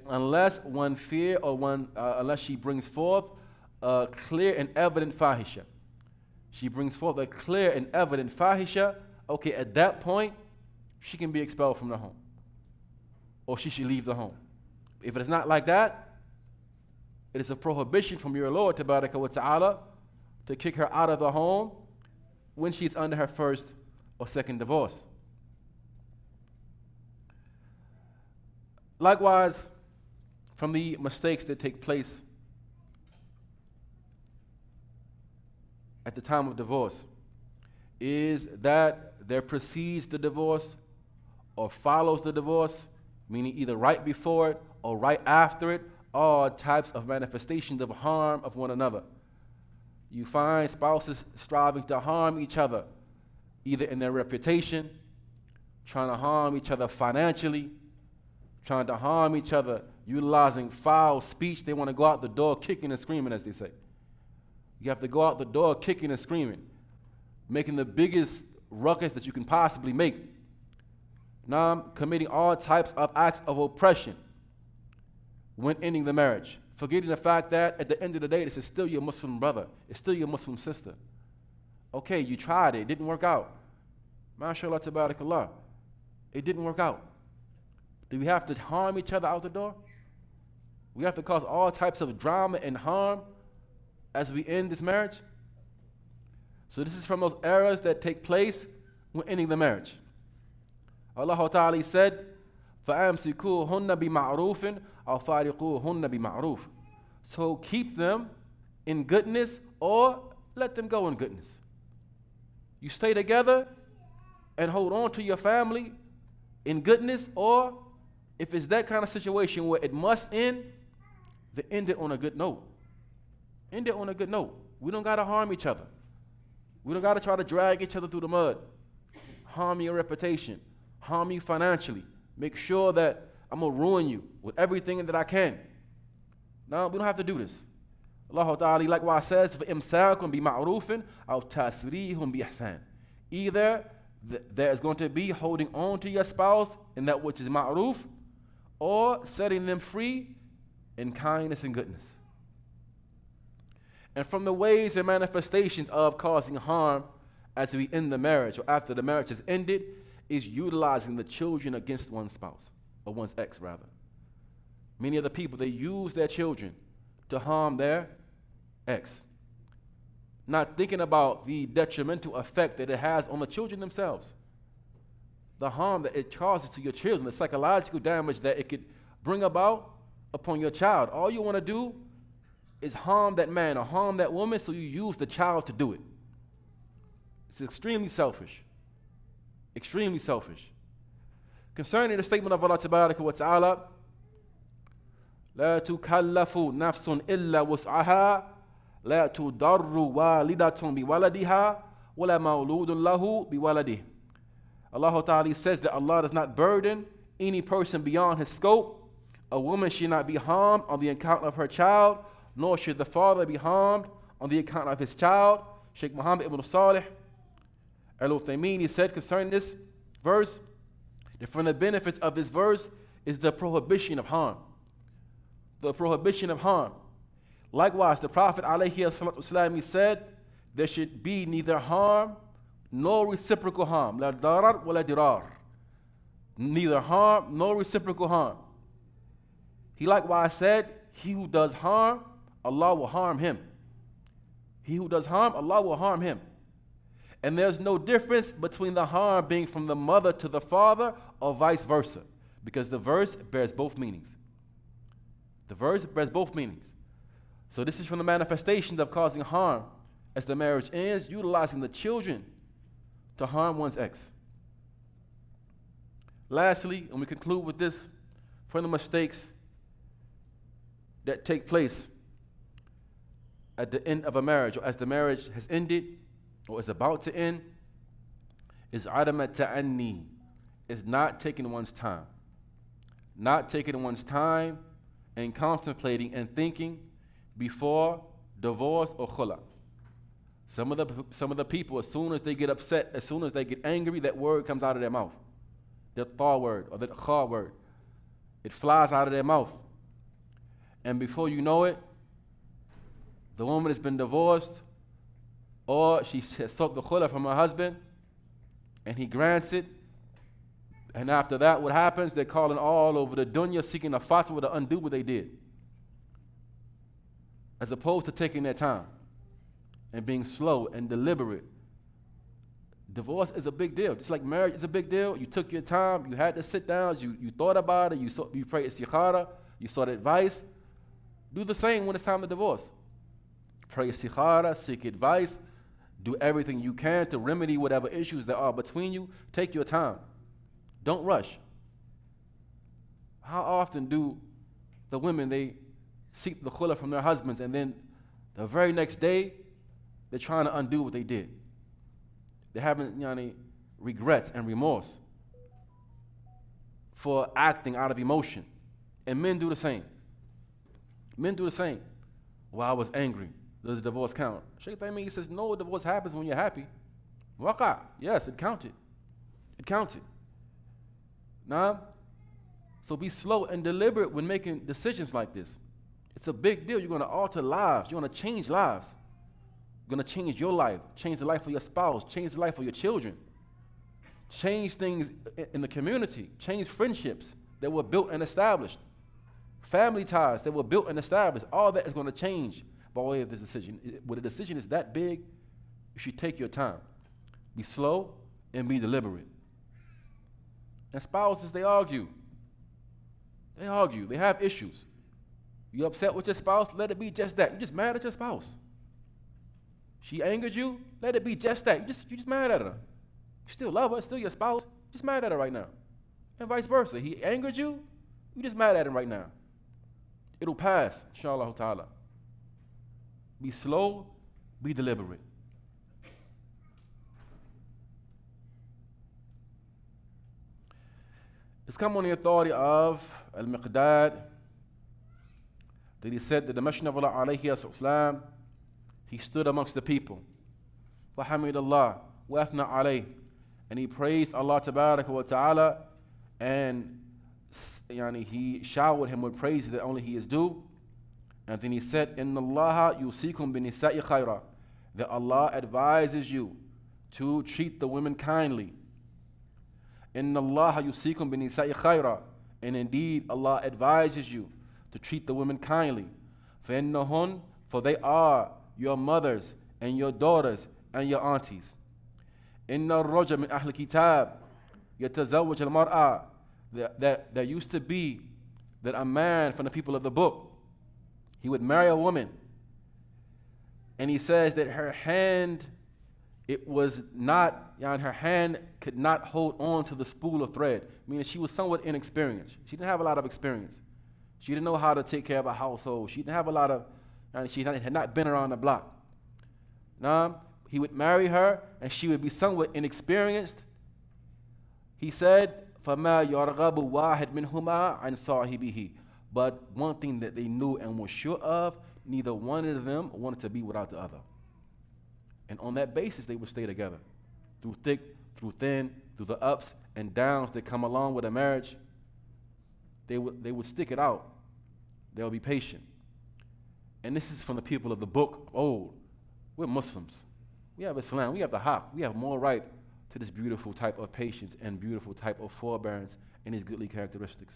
unless unless she brings forth a clear and evident fahisha. She brings forth a clear and evident fahisha. Okay, at that point, she can be expelled from the home, or she should leave the home. If it is not like that, it is a prohibition from your Lord Tabaraka wa Ta'ala to kick her out of the home when she's under her first or second divorce. Likewise, from the mistakes that take place at the time of divorce is that there precedes the divorce or follows the divorce, meaning either right before it or right after it, all types of manifestations of harm of one another. You find spouses striving to harm each other, either in their reputation, trying to harm each other financially, trying to harm each other, utilizing foul speech. They want to go out the door kicking and screaming, as they say. You have to go out the door kicking and screaming, making the biggest ruckus that you can possibly make. Now, committing all types of acts of oppression when ending the marriage, forgetting the fact that at the end of the day, this is still your Muslim brother, it's still your Muslim sister. Okay, you tried it didn't work out. MashaAllah, tabarakallah, it didn't work out. Do we have to harm each other out the door? We have to cause all types of drama and harm as we end this marriage? So this is from those errors that take place when ending the marriage. Allah Ta'ala said, فَأَمْسِكُوهُنَّ بِمَعْرُوفٍ أَوْ فَارِقُوهُنَّ بِمَعْرُوفٍ. So keep them in goodness or let them go in goodness. You stay together and hold on to your family in goodness, or if it's that kind of situation where it must end, then end it on a good note. End it on a good note. We don't got to harm each other. We don't got to try to drag each other through the mud, harm your reputation, harm you financially, make sure that I'm going to ruin you with everything that I can. No, we don't have to do this. Allah Ta'ala likewise says, فَإِمْسَاكُمْ بِمَعْرُوفٍ أَوْ تَسْرِيهُمْ بِإِحْسَانٍ. Either there is going to be holding on to your spouse in that which is ma'roof, or setting them free in kindness and goodness. And from the ways and manifestations of causing harm as we end the marriage or after the marriage is ended is utilizing the children against one's spouse, or one's ex rather. Many of the people, they use their children to harm their ex, not thinking about the detrimental effect that it has on the children themselves, the harm that it causes to your children, the psychological damage that it could bring about upon your child. All you want to do is harm that man or harm that woman, so you use the child to do it. It's extremely selfish. Extremely selfish. Concerning the statement of Allah Tabaraka wa Ta'ala, لا تكلف نفس إلا وسعها لا تضر والدة بولدها ولا مولود له بولده. Allah Ta'ala says that Allah does not burden any person beyond his scope. A woman should not be harmed on the account of her child, nor should the father be harmed on the account of his child. Sheikh Muhammad ibn Salih Al-Uthaymeen, he said concerning this verse, that from the benefits of this verse is the prohibition of harm. The prohibition of harm. Likewise, the Prophet ﷺ, he said, there should be neither harm nor reciprocal harm. La darar wa la dirar. Neither harm nor reciprocal harm. He likewise said, he who does harm, Allah will harm him. He who does harm, Allah will harm him. And there's no difference between the harm being from the mother to the father or vice versa, because the verse bears both meanings. The verse bears both meanings. So this is from the manifestations of causing harm as the marriage ends, utilizing the children to harm one's ex. Lastly, and we conclude with this, from the mistakes that take place at the end of a marriage, or as the marriage has ended or is about to end, is adam ta'anni, is not taking one's time. Not taking one's time and contemplating and thinking before divorce or khula. Some of the people, as soon as they get upset, as soon as they get angry, that word comes out of their mouth. The tha word or the kha word. It flies out of their mouth. And before you know it, the woman has been divorced, or she has sought the khula from her husband, and he grants it. And after that, what happens? They're calling all over the dunya, seeking a fatwa to undo what they did, as opposed to taking their time and being slow and deliberate. Divorce is a big deal. Just like marriage is a big deal. You took your time. You had to sit down. You thought about it. You prayed istikhara. You sought advice. Do the same when it's time to divorce. Pray istikhara, seek advice. Do everything you can to remedy whatever issues there are between you. Take your time. Don't rush. How often do the women, they seek the khula from their husbands, and then the very next day, they're trying to undo what they did. They're having regrets and remorse for acting out of emotion. And men do the same. Men do the same. Well, I was angry. Does the divorce count? Shaykh Taymiyyah says, no, divorce happens when you're happy. Waqa, yes, it counted. It counted. Nah? So be slow and deliberate when making decisions like this. It's a big deal. You're going to alter lives. You're going to change lives. You're going to change your life, change the life of your spouse, change the life of your children, change things in the community, change friendships that were built and established, family ties that were built and established. All that is going to change by way of this decision. When a decision is that big, you should take your time. Be slow and be deliberate. And spouses, they argue. They argue. They have issues. You upset with your spouse, let it be just that. You're just mad at your spouse. She angered you, let it be just that. You're just mad at her. You still love her, still your spouse, just mad at her right now. And vice versa. He angered you, you're just mad at him right now. It'll pass, inshallah ta'ala. Be slow, be deliberate. It's come on the authority of Al-Miqdad that he said that the Messenger of Allah alayhi as-salam, he stood amongst the people. فَحَمِدَ اللَّهِ وَأَثْنَى عَلَيْهِ, and he praised Allah tabaraka wa ta'ala, and he showered him with praises that only he is due. And then he said, إِنَّ اللَّهَ يُوصِيكُم بِالنِّسَاءِ خَيْرًا, that Allah advises you to treat the women kindly. إِنَّ اللَّهَ يُوصِيكُم بِالنِّسَاءِ خَيْرًا, and indeed Allah advises you to treat the women kindly. فَإِنَّهُنْ, for they are your mothers and your daughters and your aunties. إِنَّ الرَّجَلَ مِنْ أَهْلِ الْكِتَابِ يَتَزَوَّجَ الْمَرْأَةِ, that there used to be that a man from the people of the book, he would marry a woman, and he says that her hand, it was not, her hand could not hold on to the spool of thread, meaning she was somewhat inexperienced. She didn't have a lot of experience. She didn't know how to take care of a household. She didn't have a lot of, she had not been around the block. Now, he would marry her, and she would be somewhat inexperienced. He said, فَمَا يَرْغَبُ وَاحِدْ مِنْهُمَا عَنْ صَاحِبِهِ. But one thing that they knew and were sure of, neither one of them wanted to be without the other. And on that basis, they would stay together. Through thick, through thin, through the ups and downs that come along with a marriage, they would stick it out. They would be patient. And this is from the people of the book of old. We're Muslims. We have Islam. We have the haqq. We have more right to this beautiful type of patience and beautiful type of forbearance and these goodly characteristics.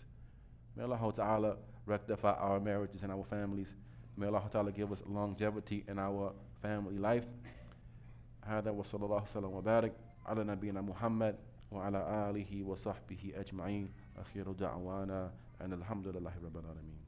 May Allah Ta'ala rectify our marriages and our families. May Allah Ta'ala give us longevity in our family life. هذا وصلى الله وسلم وبارك على نبينا محمد وعلى آله وصحبه أجمعين. آخر دعوانا أن الحمد لله رب العالمين.